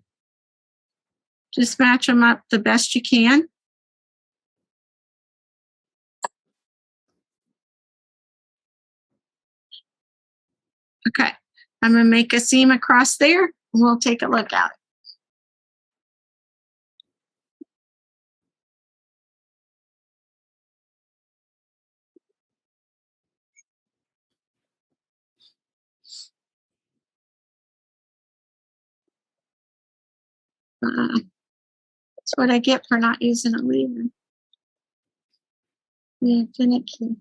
Just match them up the best you can. Okay, I'm going to make a seam across there, and we'll take a look at it. That's what I get for not using a lever. Yeah, finicky.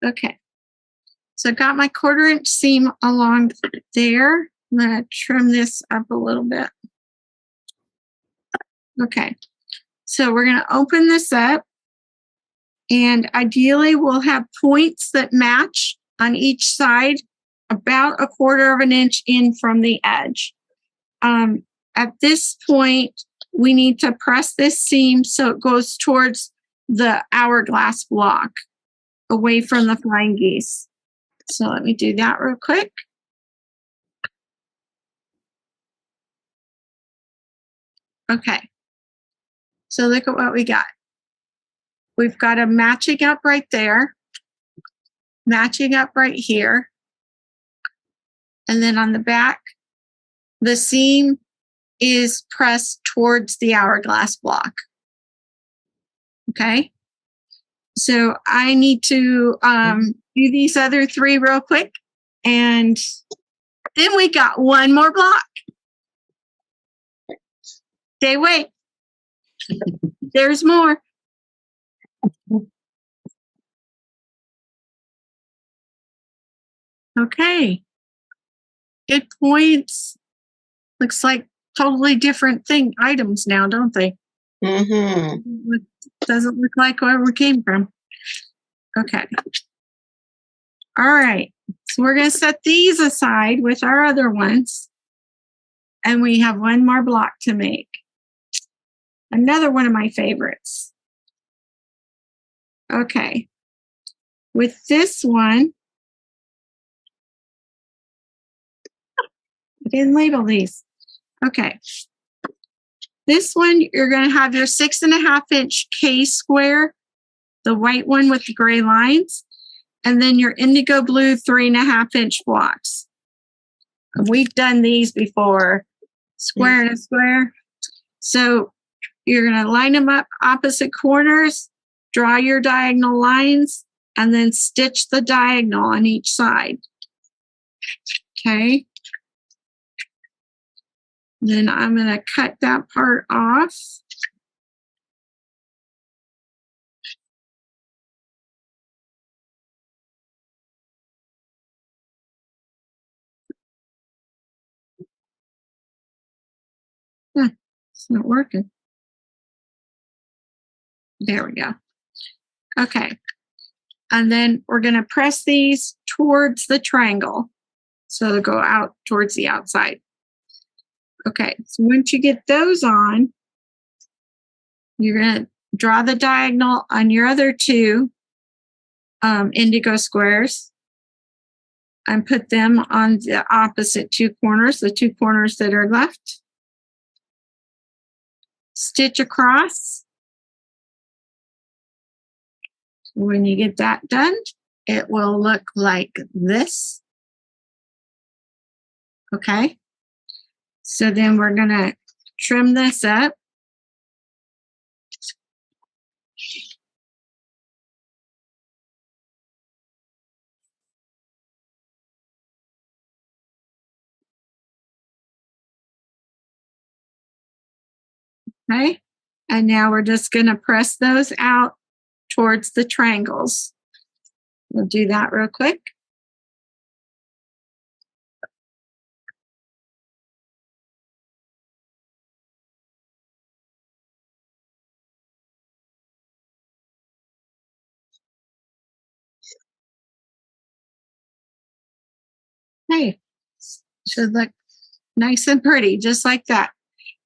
Okay, so I got my 1/4 inch seam along there. I'm going to trim this up a little bit. Okay, so we're going to open this up, and ideally we'll have points that match on each side, about 1/4 inch in from the edge. At this point, we need to press this seam so it goes towards the hourglass block, away from the flying geese. So let me do that real quick. Okay. So look at what we got. We've got a matching up right there, matching up right here. And then on the back, the seam is pressed towards the hourglass block. Okay. So I need to do these other 3 real quick. And then we got 1 more block. Okay, wait. There's more. Okay. Good points. Looks like totally different items now, don't they? Mhm. It doesn't look like where we came from. Okay. All right. So we're going to set these aside with our other ones. And we have 1 more block to make. Another one of my favorites. Okay. With this one, I didn't label these. Okay. This one, you're going to have your 6.5 inch K square, the white one with the gray lines, and then your indigo blue 3.5 inch blocks. We've done these before, square and a square. So you're going to line them up opposite corners, draw your diagonal lines, and then stitch the diagonal on each side. Okay. Then I'm going to cut that part off. It's not working. There we go. Okay. And then we're going to press these towards the triangle. So they'll go out towards the outside. Okay. So once you get those on, you're going to draw the diagonal on your other 2 indigo squares and put them on the opposite 2 corners, the 2 corners that are left. Stitch across. When you get that done, it will look like this. Okay. So then we're going to trim this up. Okay. And now we're just going to press those out towards the triangles. We'll do that real quick. Hey, should look nice and pretty, just like that.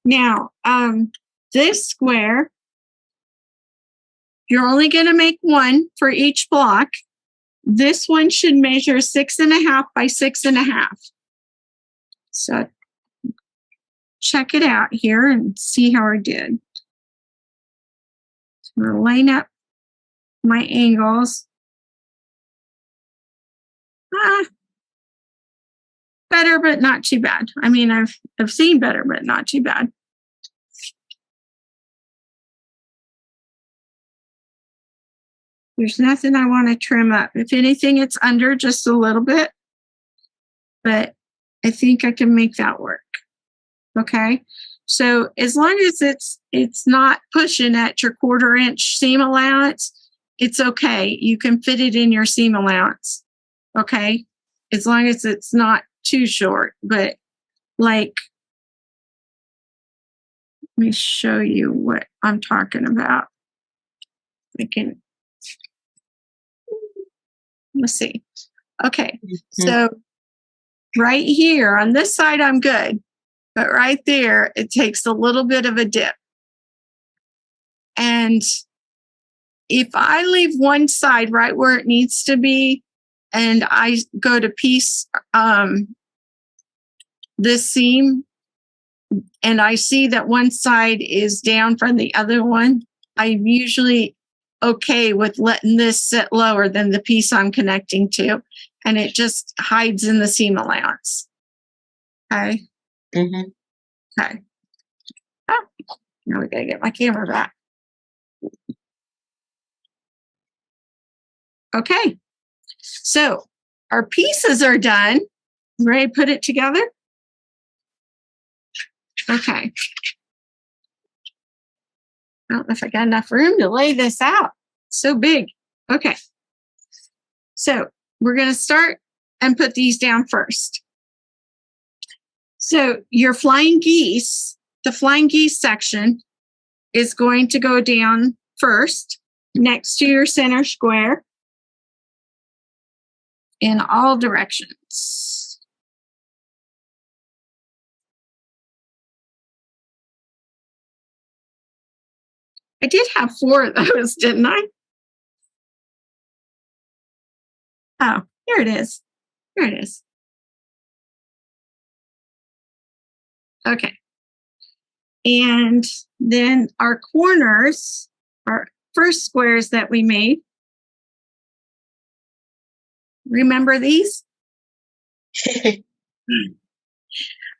Now, this square, you're only going to make one for each block. This one should measure 6.5 by 6.5. So check it out here and see how I did. So I'm going to line up my angles. Better, but not too bad. I mean, I've seen better, but not too bad. There's nothing I want to trim up. If anything, it's under just a little bit, but I think I can make that work. Okay. So as long as it's not pushing at your 1/4 inch seam allowance, it's okay. You can fit it in your seam allowance. Okay. As long as it's not too short, but like, let me show you what I'm talking about. Let's see. Okay. So right here on this side, I'm good. But right there, it takes a little bit of a dip. And if I leave one side right where it needs to be, and I go to piece this seam, and I see that one side is down from the other one, I'm usually okay with letting this sit lower than the piece I'm connecting to. And it just hides in the seam allowance. Okay. Mhm. Okay. Oh, now we gotta get my camera back. Okay. So our pieces are done. Ready to put it together? Okay. I don't know if I got enough room to lay this out. It's so big. Okay. So we're going to start and put these down first. So your flying geese, the flying geese section is going to go down first next to your center square in all directions. I did have 4 of those, didn't I? Oh, here it is. Here it is. Okay. And then our corners, our first squares that we made. Remember these?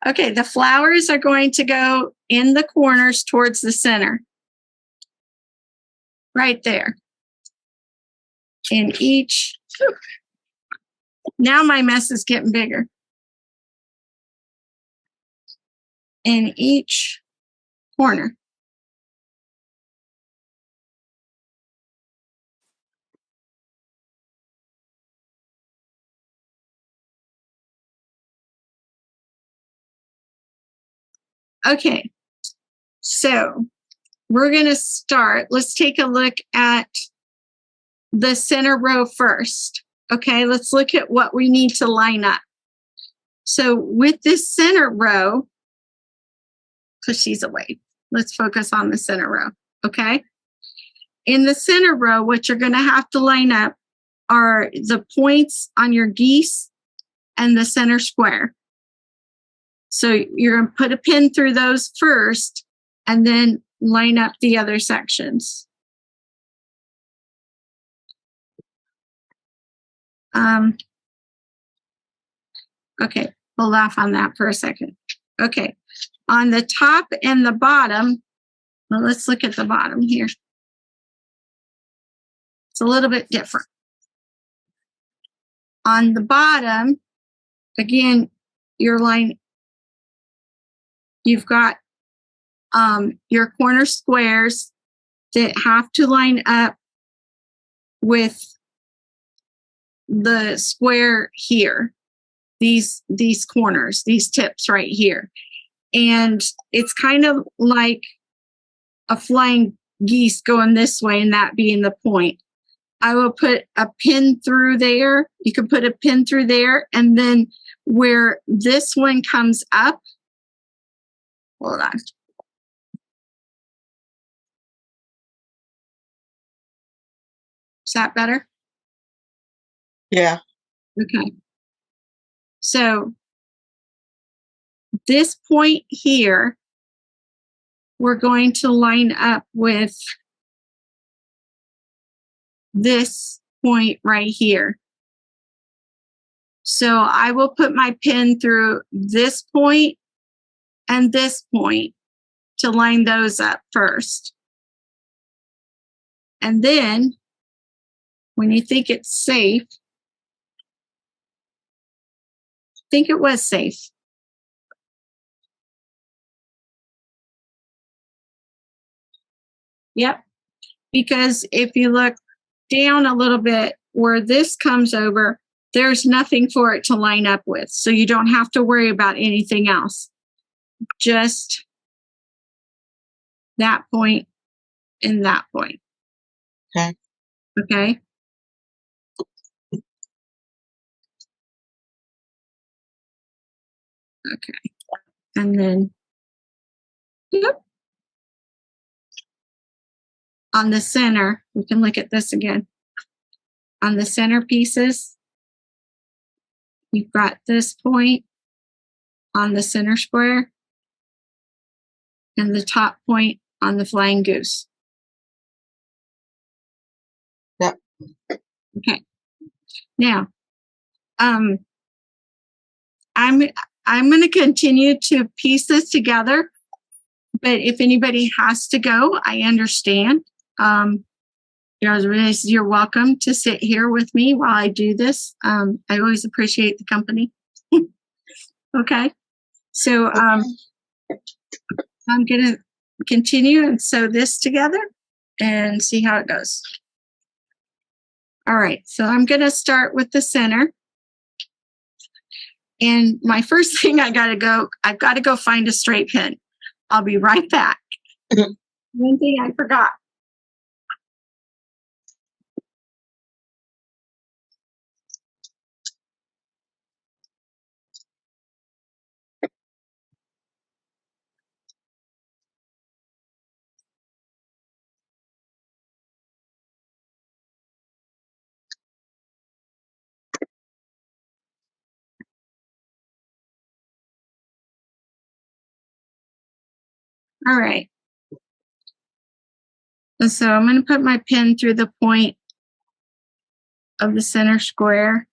Okay, the flowers are going to go in the corners towards the center. Right there. In each. Now my mess is getting bigger. In each corner. Okay, so we're going to start. Let's take a look at the center row first. Okay, let's look at what we need to line up. So with this center row, because she's away, let's focus on the center row. Okay, in the center row, what you're going to have to line up are the points on your geese and the center square. So you're going to put a pin through those first and then line up the other sections. Okay, Hold off on that for a second. Okay. On the top and the bottom, well, let's look at the bottom here. It's a little bit different. On the bottom, again, your line, you've got your corner squares that have to line up with the square here. These corners, these tips right here. And it's kind of like a flying geese going this way and that being the point. I will put a pin through there. You can put a pin through there, and then where this one comes up, hold on. Is that better? Yeah. Okay. So this point here, we're going to line up with this point right here. So I will put my pin through this point and this point to line those up first. And then when you think it's safe, think it was safe. Yep. Because if you look down a little bit where this comes over, there's nothing for it to line up with. So you don't have to worry about anything else. Just that point and that point. Okay. Okay. Okay. And then, yep. On the center, we can look at this again. On the center pieces, you've got this point on the center square and the top point on the flying goose. Yep. Okay. Now, I'm going to continue to piece this together, but if anybody has to go, I understand. You're welcome to sit here with me while I do this. I always appreciate the company. Okay. So I'm going to continue and sew this together and see how it goes. All right. So I'm going to start with the center. And my first thing I've got to go find a straight pin. I'll be right back. One thing I forgot. All right. And so I'm going to put my pin through the point of the center square.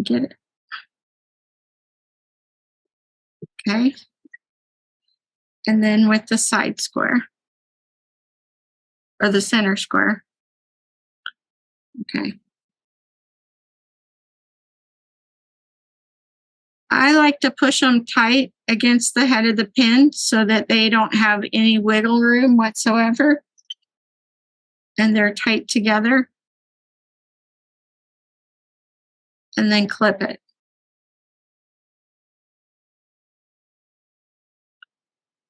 Get it. Okay. And then with the side square or the center square. Okay. I like to push them tight against the head of the pin so that they don't have any wiggle room whatsoever. And they're tight together. And then clip it.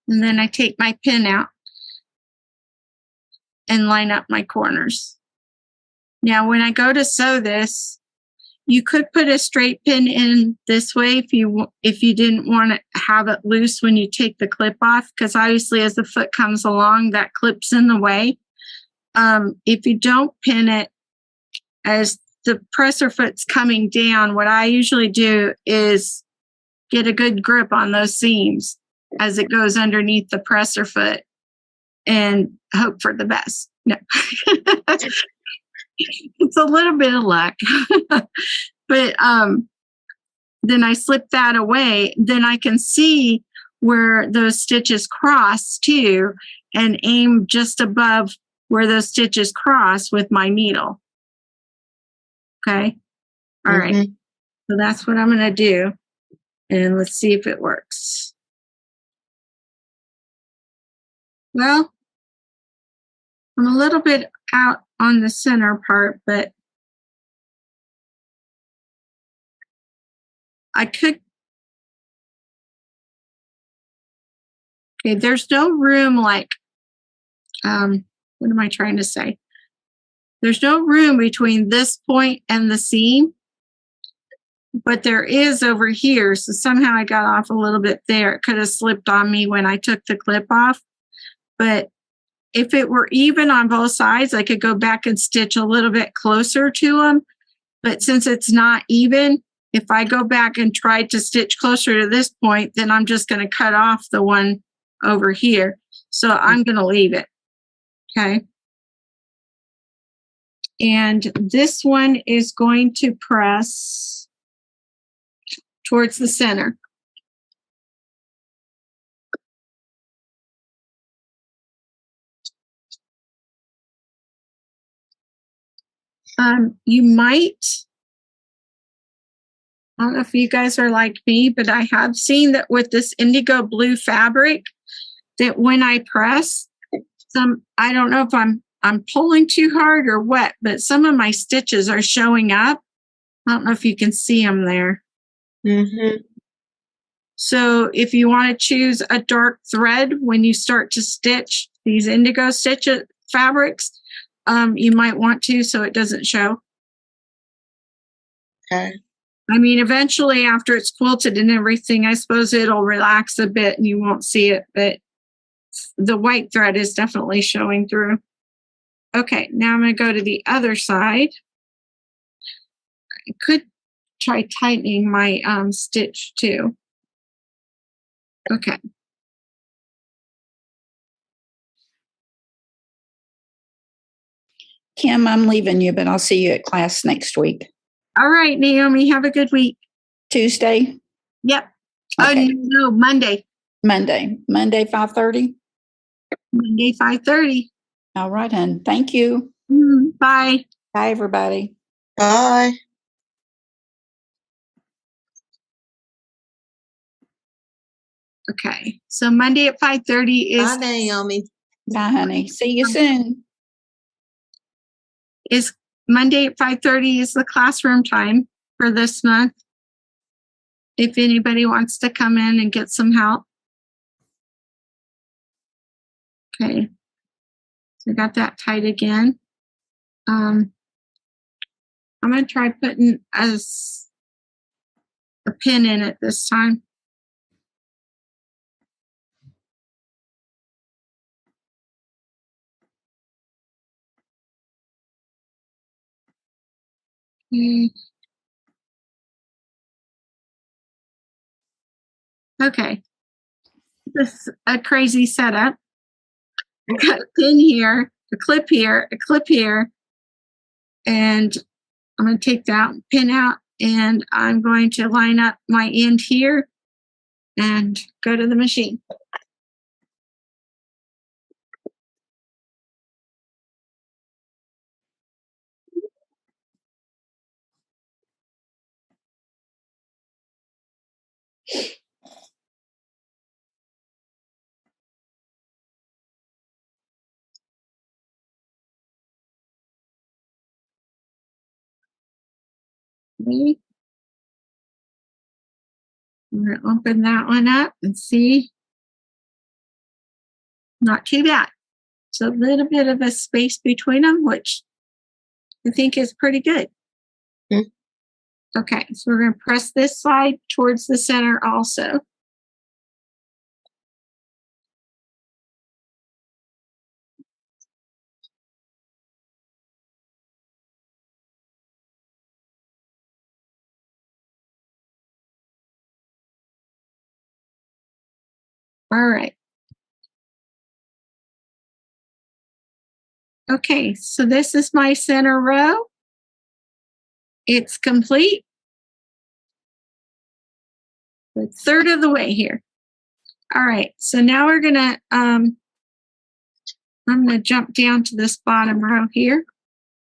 And then I take my pin out and line up my corners. Now, when I go to sew this, you could put a straight pin in this way if you didn't want to have it loose when you take the clip off, because obviously as the foot comes along, that clip's in the way. If you don't pin it as the presser foot's coming down, what I usually do is get a good grip on those seams as it goes underneath the presser foot and hope for the best. No. It's a little bit of luck. But then I slip that away, then I can see where those stitches cross too and aim just above where those stitches cross with my needle. Okay. All right. Mhm. So that's what I'm going to do. And let's see if it works. Well, I'm a little bit out on the center part, but I could. Okay, there's no room like, what am I trying to say? There's no room between this point and the seam, but there is over here. So somehow I got off a little bit there. It could have slipped on me when I took the clip off. But if it were even on both sides, I could go back and stitch a little bit closer to them. But since it's not even, if I go back and try to stitch closer to this point, then I'm just going to cut off the one over here. So I'm going to leave it. Okay. And this one is going to press towards the center. You might, I don't know if you guys are like me, but I have seen that with this indigo blue fabric, that when I press I don't know if I'm pulling too hard or what, but some of my stitches are showing up. I don't know if you can see them there. Mhm. So if you want to choose a dark thread when you start to stitch these indigo stitch fabrics, you might want to so it doesn't show. Okay. I mean, eventually after it's quilted and everything, I suppose it'll relax a bit and you won't see it, but the white thread is definitely showing through. Okay, now I'm going to go to the other side. I could try tightening my stitch too. Okay. Kim, I'm leaving you, but I'll see you at class next week. All right, Naomi, have a good week. Tuesday? Yep. Okay. Oh, no, Monday. Monday, 5:30? Monday, 5:30. All right, hon. Thank you. Bye. Bye, everybody. Bye. Okay. So Monday at 5:30 Bye, Naomi. Bye, honey. See you soon. is Monday at 5:30 is the classroom time for this month. If anybody wants to come in and get some help. Okay. So I got that tight again. I'm going to try putting a pin in it this time. Okay. This is a crazy setup. I got a pin here, a clip here, a clip here, and I'm going to take that pin out and I'm going to line up my end here and go to the machine. Okay. I'm going to open that one up and see. Not too bad. It's a little bit of a space between them, which I think is pretty good. Mm. Okay, so we're going to press this side towards the center also. All right. Okay, so this is my center row. It's complete. a third of the way here. All right, so now we're gonna, I'm gonna jump down to this bottom row here.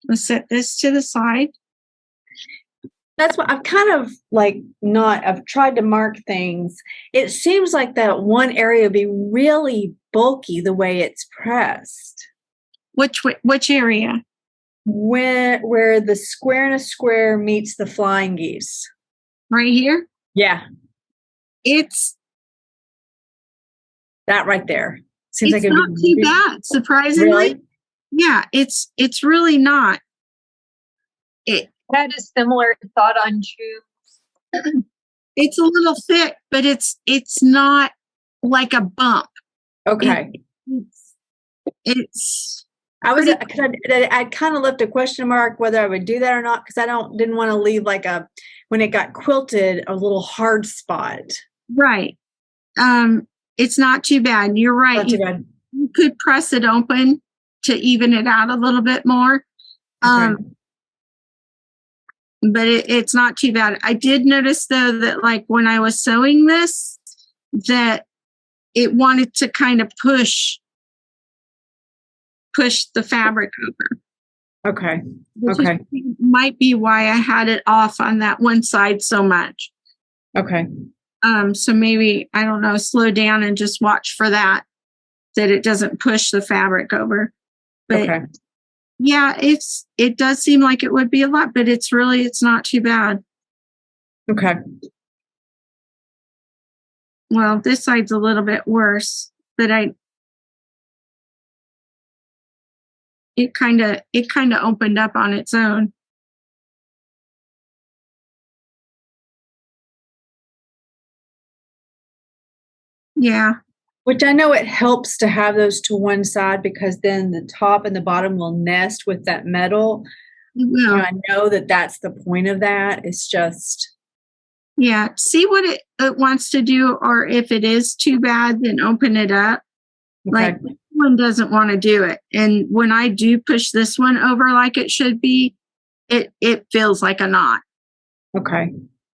Let's set this to the side. That's what I've kind of like not, I've tried to mark things. It seems like that one area would be really bulky the way it's pressed. Which area? Where the square and a square meets the flying geese. Right here? Yeah, It's that right there. Seems it's like it'd not be too bad, surprisingly. Really? Yeah, it's really not. I had a similar thought on June. It's a little thick, but it's not like a bump. Okay. It's I was, pretty- cause I kind of left a question mark whether I would do that or not, because didn't want to leave like when it got quilted, a little hard spot. right. It's not too bad. You're right. Not too bad. You could press it open to even it out a little bit more. Okay. But it's not too bad. I did notice though that like when I was sewing this, that it wanted to kind of push the fabric over. Okay. Which Okay. might be why I had it off on that one side so much. Okay. So maybe, I don't know, slow down and just watch for that it doesn't push the fabric over. But Okay. yeah, it does seem like it would be a lot, but it's not too bad. Okay. Well, this side's a little bit worse, but it kind of opened up on its own. Yeah. Which I know it helps to have those to one side, because then the top and the bottom will nest with that metal. Well, And I know that that's the point of that. It's just, yeah. See what it wants to do, or if it is too bad, then open it up. okay. Like this one doesn't want to do it. And when I do push this one over like it should be, it feels like a knot. Okay.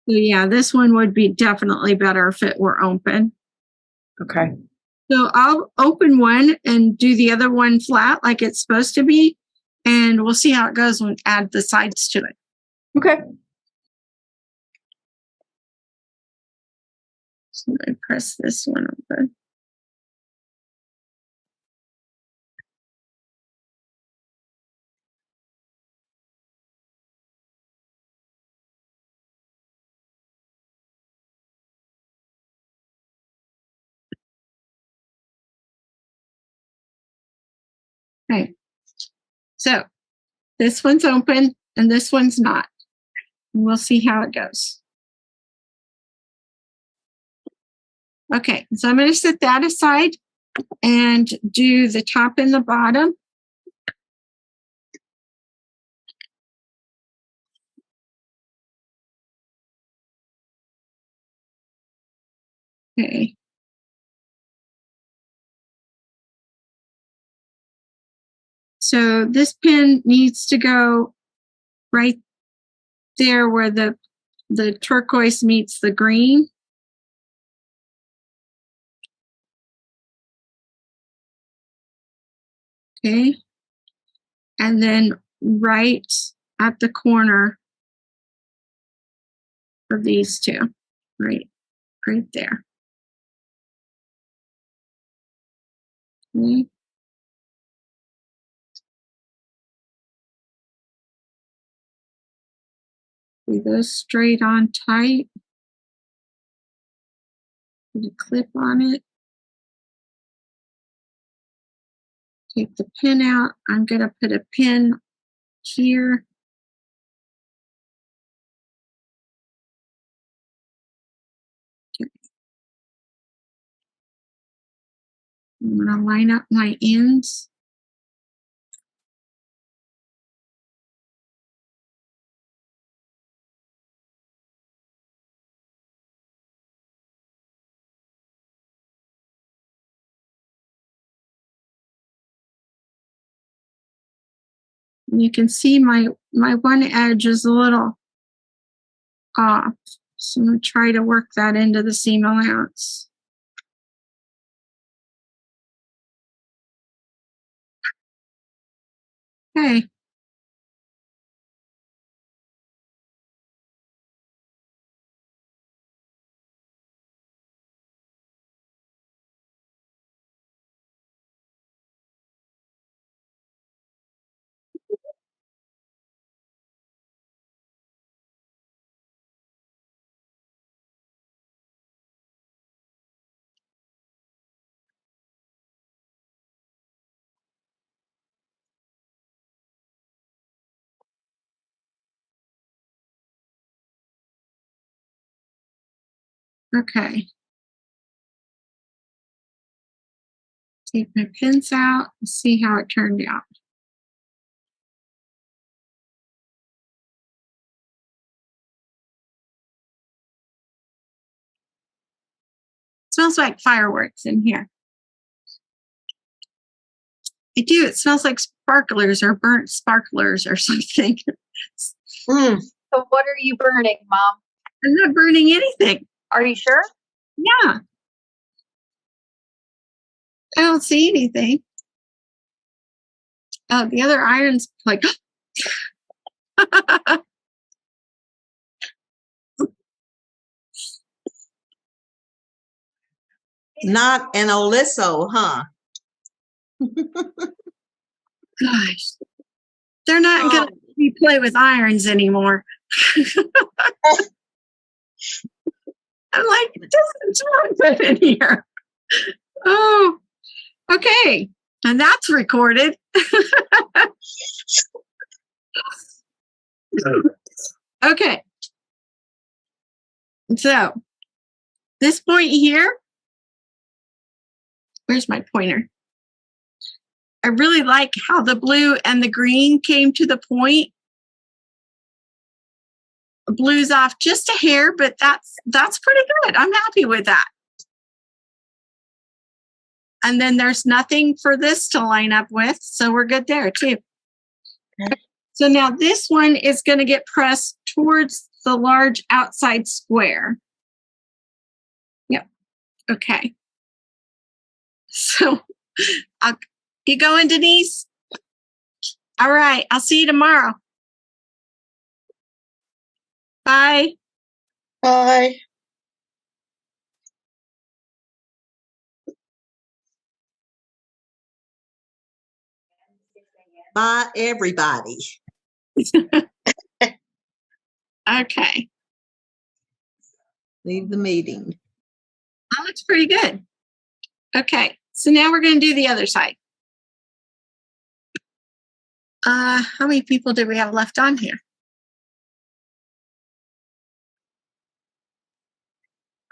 So yeah, this one would be definitely better if it were open. Okay. So I'll open one and do the other one flat like it's supposed to be. And we'll see how it goes when we add the sides to it. Okay. So I press this one over. Okay. So this one's open and this one's not. We'll see how it goes. Okay, so I'm going to set that aside and do the top and the bottom. Okay. So this pin needs to go right there where the turquoise meets the green. Okay. And then right at the corner of these two, right there. Okay. Do those straight on tight. Put a clip on it. Take the pin out. I'm going to put a pin here. Okay. I'm going to line up my ends. And you can see my one edge is a little off. So I'm going to try to work that into the seam allowance. Okay. Okay. Take my pins out and see how it turned out. Smells like fireworks in here. I do. It smells like sparklers or burnt sparklers or something. Mm. So what are you burning, Mom? I'm not burning anything. Are you sure? Yeah. I don't see anything. Oh, the other iron's like. Not an Oliso, huh? Gosh. They're not going to let me play with irons anymore. I'm like, it doesn't sound good in here. Oh, okay. And that's recorded. Okay. So, this point here, where's my pointer? I really like how the blue and the green came to the point. The blue's off just a hair, but that's pretty good. I'm happy with that. And then there's nothing for this to line up with, so we're good there too. Okay. So now this one is going to get pressed towards the large outside square. Yep. Okay. So you going, Denise? All right. I'll see you tomorrow. Bye. Bye. Bye, everybody. Okay. Leave the meeting. That looks pretty good. Okay. So now we're going to do the other side. How many people do we have left on here?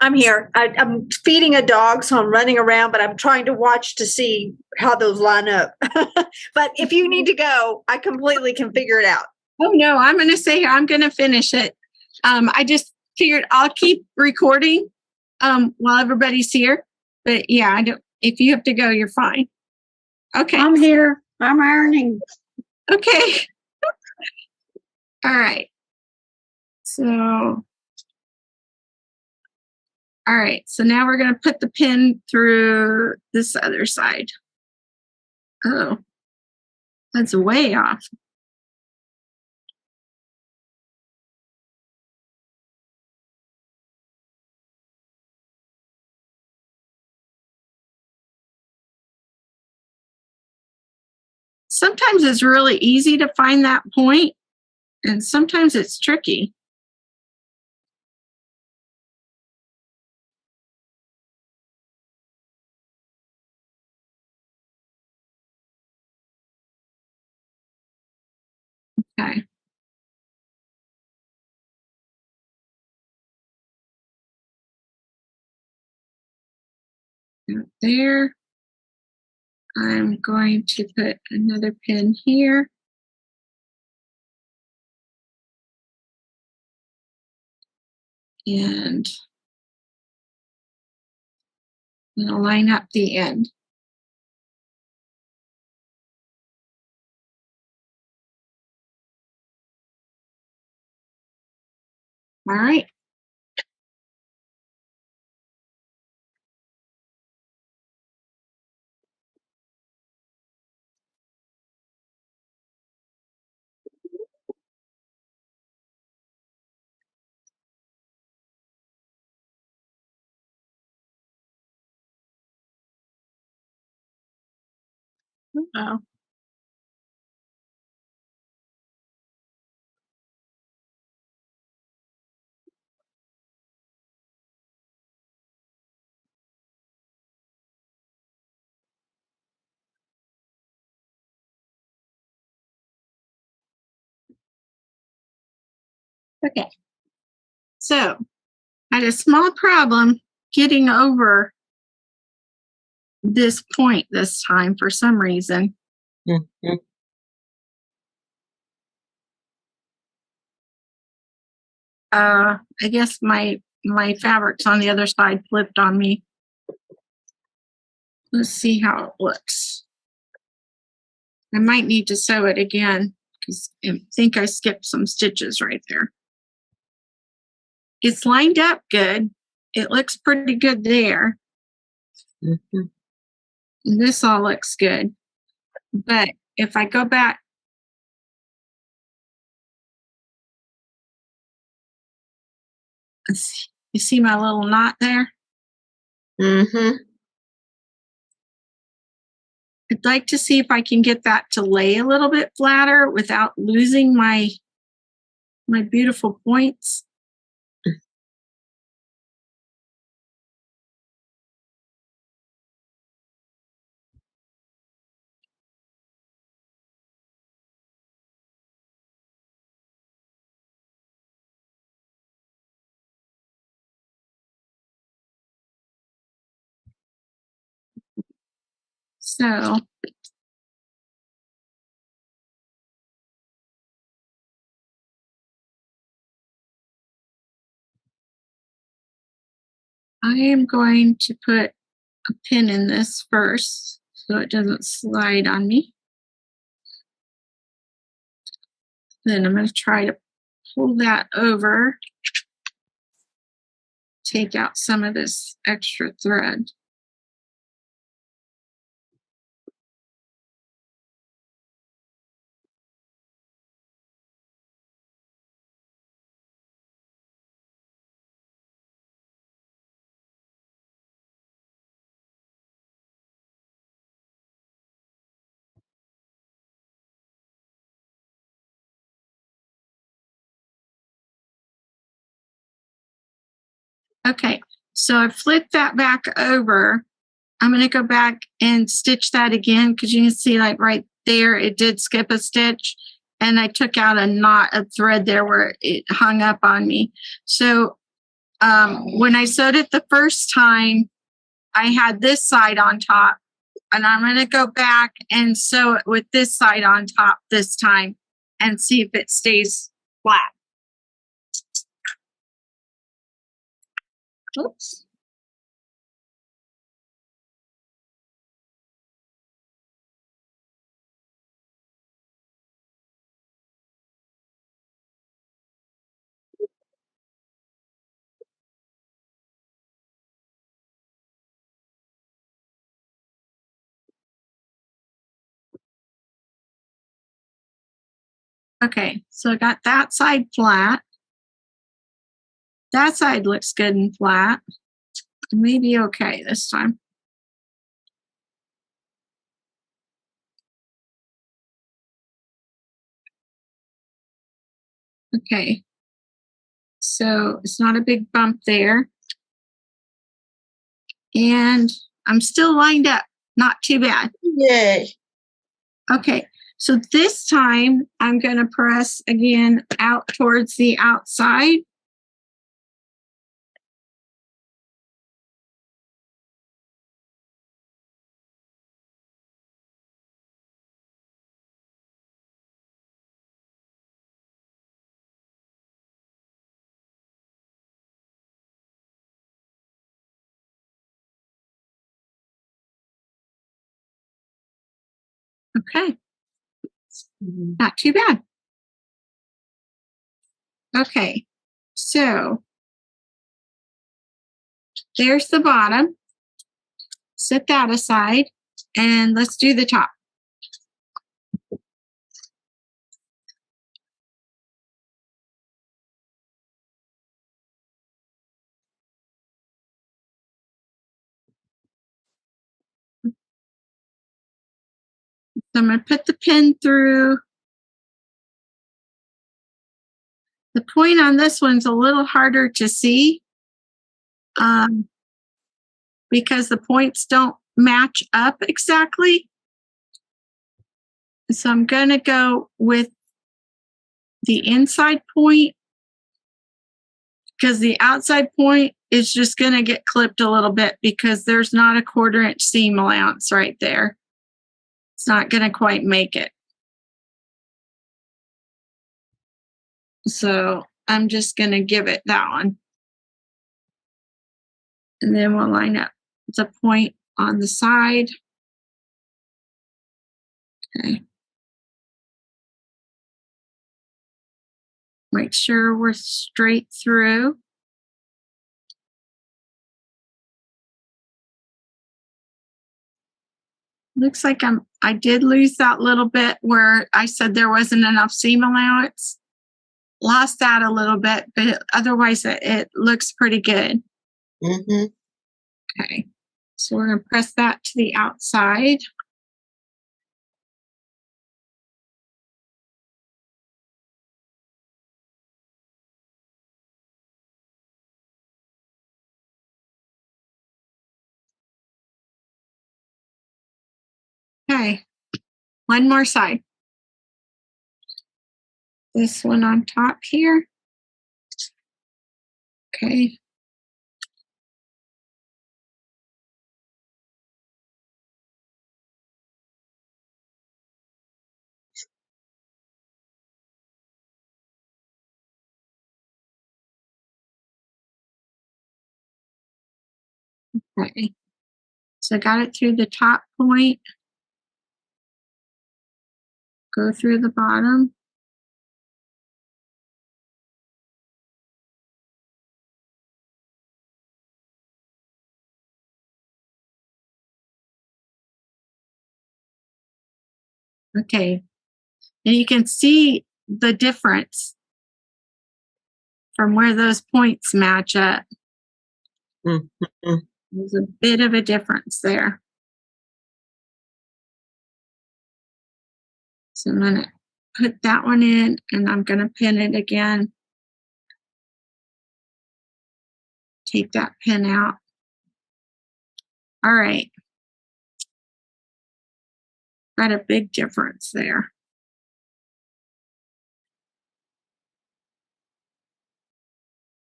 I'm here. I'm feeding a dog, so I'm running around, but I'm trying to watch to see how those line up. But if you need to go, I completely can figure it out. Oh no, I'm going to stay here. I'm going to finish it. I just figured I'll keep recording while everybody's here. But yeah, I don't. If you have to go, you're fine. Okay. I'm here. I'm ironing. Okay. All right. So. All right. So now we're going to put the pin through this other side. Oh, that's way off. Sometimes it's really easy to find that point, and sometimes it's tricky. Okay. There. I'm going to put another pin here. And I'll line up the end. All right. Oh, Okay. So I had a small problem getting over this point this time for some reason. Mhm. I guess my fabrics on the other side flipped on me. Let's see how it looks. I might need to sew it again because I think I skipped some stitches right there. It's lined up good. It looks pretty good there. Mhm. And this all looks good. But if I go back, you see my little knot there? Mhm. I'd like to see if I can get that to lay a little bit flatter without losing my beautiful points. So I am going to put a pin in this first so it doesn't slide on me. Then I'm going to try to pull that over, take out some of this extra thread. Okay, so I flipped that back over. I'm going to go back and stitch that again because you can see like right there, it did skip a stitch and I took out a knot of thread there where it hung up on me. So when I sewed it the first time, I had this side on top and I'm going to go back and sew it with this side on top this time and see if it stays flat. Oops. Okay, so I got that side flat. That side looks good and flat. Maybe okay this time. Okay, so it's not a big bump there. And I'm still lined up, not too bad. Yay. Okay, so this time I'm going to press again out towards the outside. Okay, not too bad. Okay, so there's the bottom. Set that aside and let's do the top. So I'm going to put the pin through. The point on this one's a little harder to see because the points don't match up exactly. So I'm going to go with the inside point because the outside point is just going to get clipped a little bit because there's not a 1/4 inch seam allowance right there. It's not going to quite make it. So I'm just going to give it that one. And then we'll line up the point on the side. Okay. Make sure we're straight through. Looks like I did lose that little bit where I said there wasn't enough seam allowance. Lost that a little bit, but otherwise it looks pretty good. Mm-hmm. Okay, so we're going to press that to the outside. Okay, one more side. This one on top here. Okay. Okay. So I got it through the top point. Go through the bottom. Okay. And you can see the difference from where those points match up. Mm-hmm. There's a bit of a difference there. So I'm going to put that one in and I'm going to pin it again. Take that pin out. All right. Got a big difference there.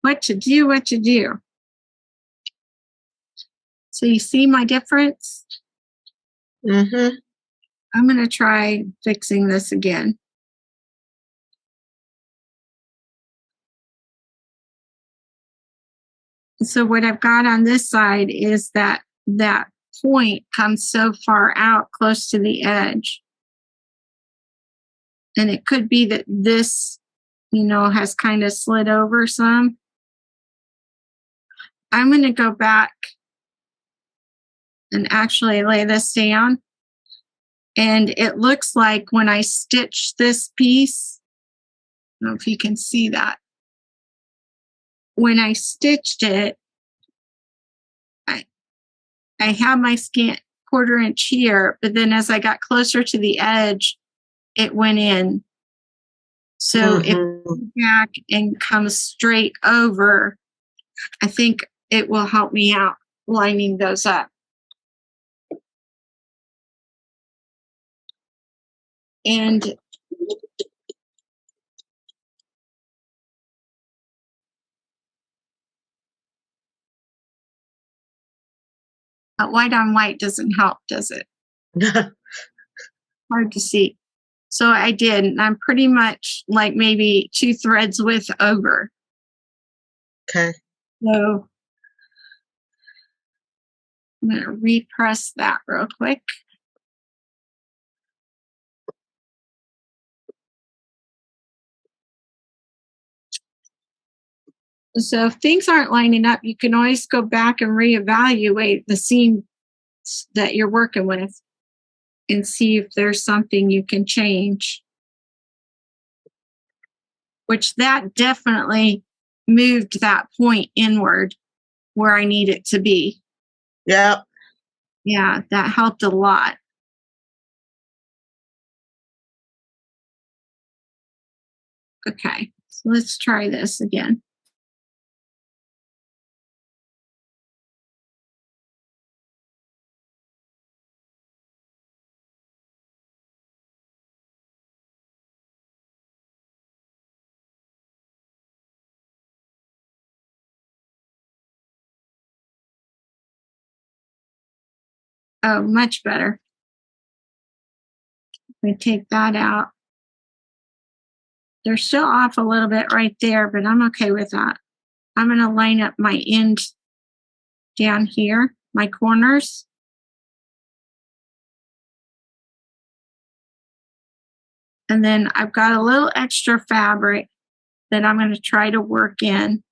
What to do, what to do. So you see my difference? Mm-hmm. I'm going to try fixing this again. So what I've got on this side is that point comes so far out close to the edge. And it could be that this, has kind of slid over some. I'm going to go back and actually lay this down. And it looks like when I stitch this piece, I don't know if you can see that. When I stitched it, I have my scant 1/4 inch here, but then as I got closer to the edge, it went in. So if it back and comes straight over, I think it will help me out lining those up. And white on white doesn't help, does it? Hard to see. So I did, and I'm pretty much like maybe 2 threads width over. Okay. So I'm going to repress that real quick. So if things aren't lining up, you can always go back and reevaluate the seam that you're working with and see if there's something you can change. Which that definitely moved that point inward where I need it to be. Yeah. Yeah, that helped a lot. Okay, so let's try this again. Oh, much better. We take that out. They're still off a little bit right there, but I'm okay with that. I'm going to line up my end down here, my corners. And then I've got a little extra fabric that I'm going to try to work in.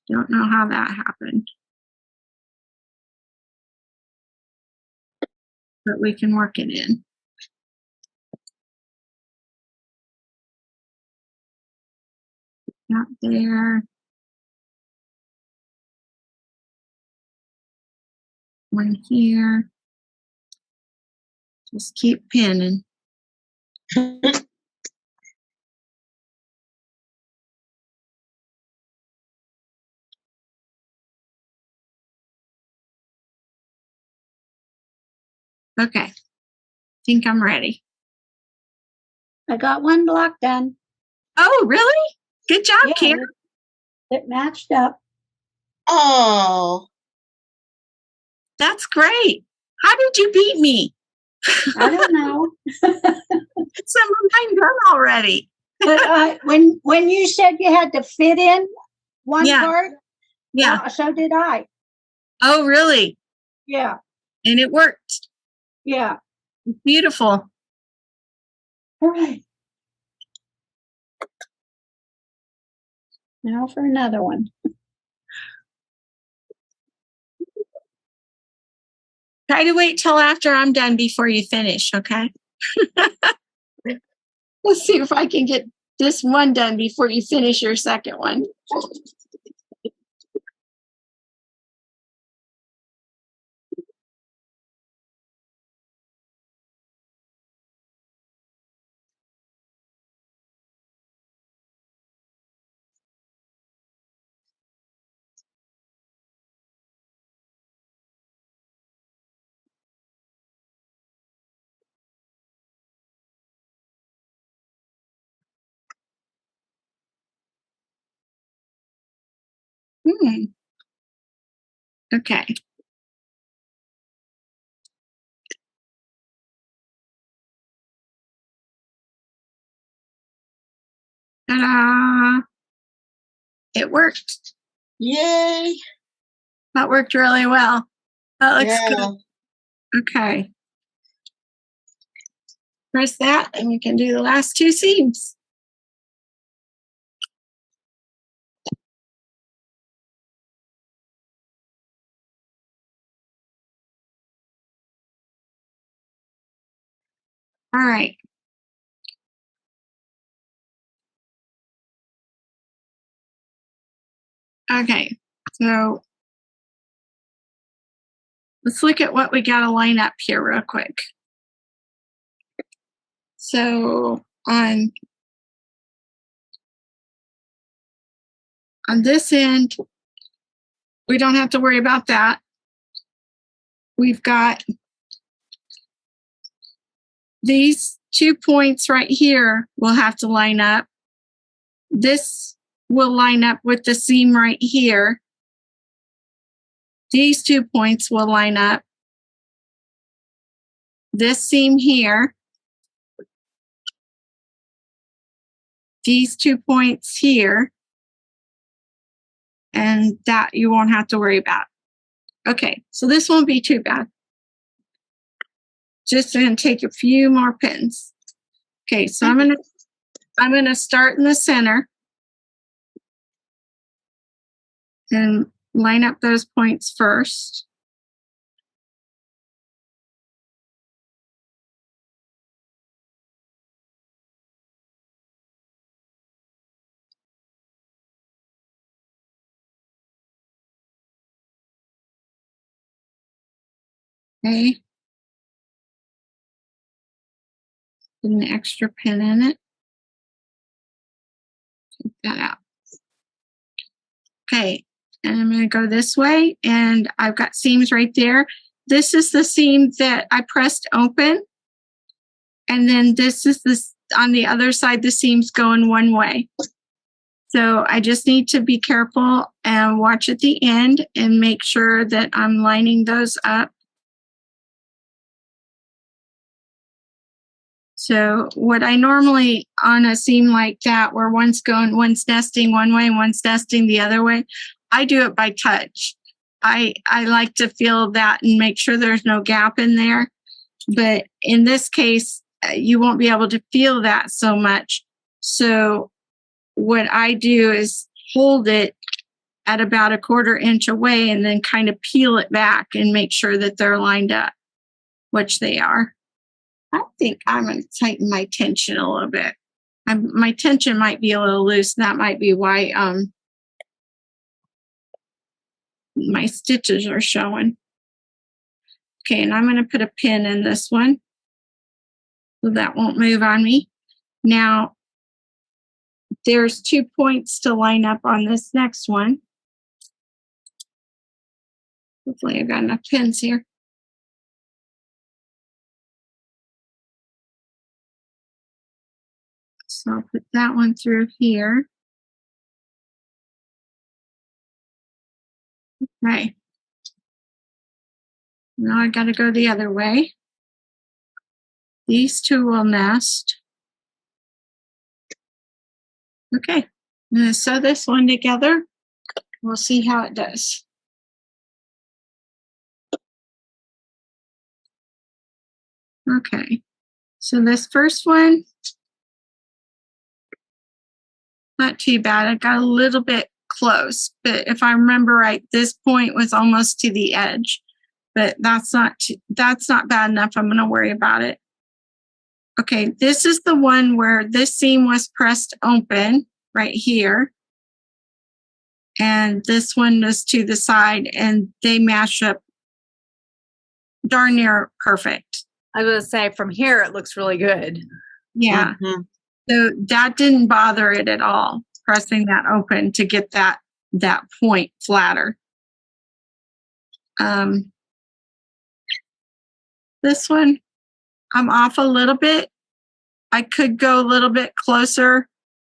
Don't know how that happened. But we can work it in. Not there. One here. Just keep pinning. Okay. Think I'm ready. I got one block done. Oh, really? Good job, Yeah, Karen. it matched up. Oh, That's great. How did you beat me? I don't know. Some of mine done already. But when you said you had to fit in one Yeah. part, Yeah. well, so did I. Oh, really? Yeah, And it worked. yeah. Beautiful. All right. Now for another one. Try to wait till after I'm done before you finish, okay? Let's see if I can get this one done before you finish your second one. Okay. Ta-da! It worked. yay. That worked really well. That looks Yeah. good. Okay. Press that and we can do the last two seams. All right. Okay. So let's look at what we got to line up here real quick. So on this end, we don't have to worry about that. We've got these 2 points right here will have to line up. This will line up with the seam right here. These 2 points will line up. This seam here. These 2 points here. And that you won't have to worry about. Okay, so this won't be too bad. Just going to take a few more pins. Okay, so I'm going to start in the center and line up those points first. Okay. Put an extra pin in it. Take that out. Okay, and I'm going to go this way, and I've got seams right there. This is the seam that I pressed open, and then this is this on the other side. The seam's going one way. So I just need to be careful and watch at the end and make sure that I'm lining those up. So what I normally on a seam like that, where one's nesting one way and one's nesting the other way, I do it by touch. I like to feel that and make sure there's no gap in there. But in this case, you won't be able to feel that so much. So what I do is hold it at about 1/4 inch away and then kind of peel it back and make sure that they're lined up, which they are. I think I'm going to tighten my tension a little bit. My tension might be a little loose. And that might be why my stitches are showing. Okay, and I'm going to put a pin in this one so that won't move on me. Now, there's 2 points to line up on this next one. Hopefully I've got enough pins here. So I'll put that one through here. Okay. Now I got to go the other way. These two will nest. Okay. I'm going to sew this one together. We'll see how it does. Okay. So this first one, not too bad. I got a little bit close, but if I remember right, this point was almost to the edge. But that's not bad enough. I'm going to worry about it. Okay, this is the one where this seam was pressed open right here. And this one was to the side, and they match up darn near perfect. I was going to say, from here, it looks really good. Yeah. Mhm. So that didn't bother it at all, pressing that open to get that point flatter. This one, I'm off a little bit. I could go a little bit closer,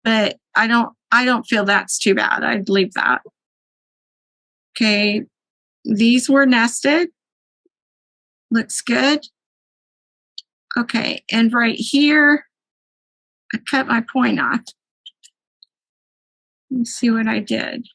but I don't feel that's too bad. I'd leave that. Okay, these were nested. Looks good. Okay, and right here, I cut my point off. Let me see what I did.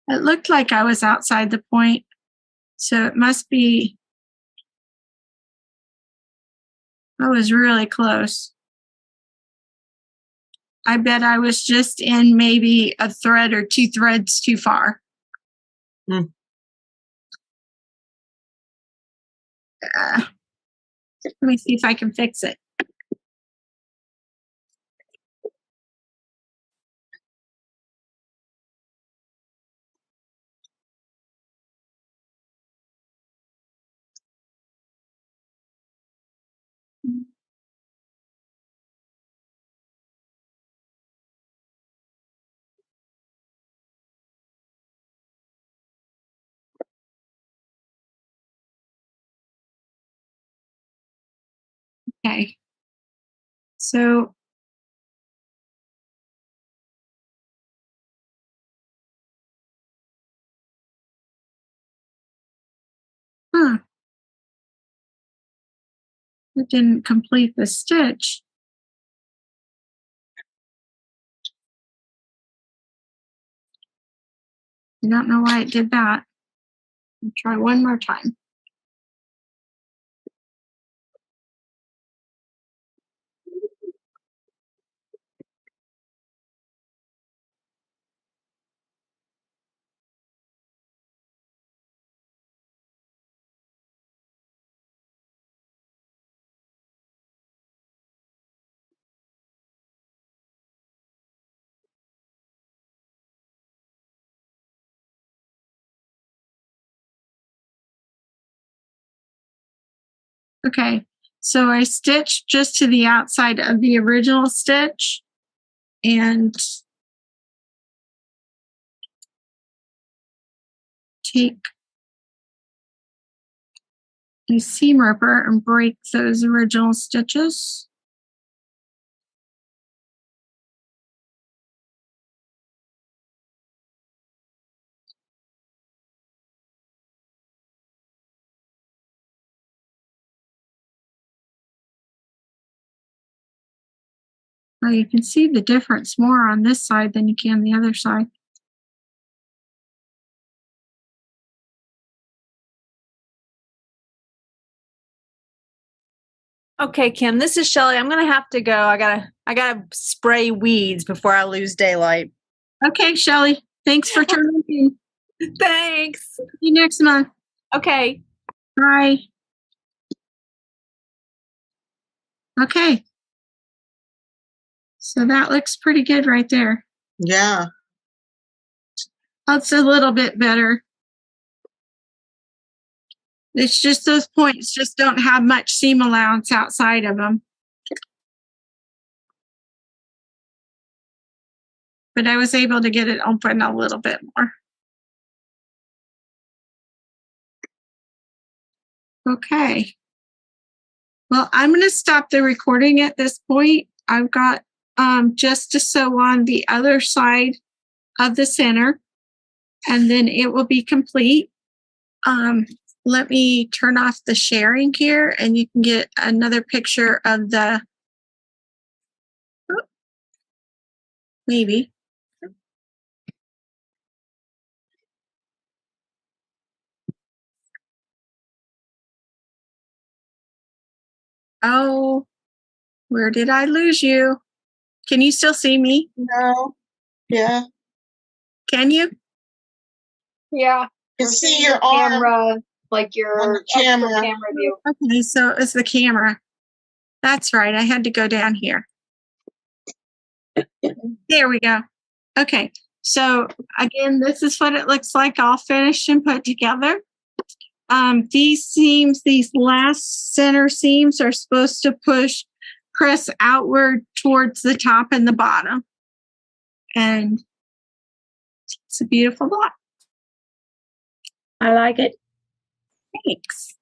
It looked like I was outside the point, so it must be, I was really close. I bet I was just in maybe a thread or 2 threads too far. Hmm. Let me see if I can fix it. Okay. So it didn't complete the stitch. I don't know why it did that. I'll try one more time. Okay, so I stitched just to the outside of the original stitch and take a seam ripper and break those original stitches. Well, you can see the difference more on this side than you can the other side. Okay, Kim, this is Shelly. I'm gonna have to go. I gotta spray weeds before I lose daylight. Okay, Shelly, thanks for tuning in. Thanks. See you next month. Okay. Bye. Okay. So that looks pretty good right there. Yeah. That's a little bit better. It's just those points just don't have much seam allowance outside of them. But I was able to get it open a little bit more. Okay. Well, I'm going to stop the recording at this point. I've got just to sew on the other side of the center, and then it will be complete. Let me turn off the sharing here, and you can get another picture of the, maybe. Oh, where did I lose you? Can you still see me? No. Yeah. Can you? Yeah. You We're see seeing your arm camera, like on your the extra camera. camera view. Okay, so it's the camera. That's right. I had to go down here. There we go. Okay. So again, this is what it looks like all finished and put together. These seams, these last center seams are supposed to press outward towards the top and the bottom. And it's a beautiful block. I like it. Thanks.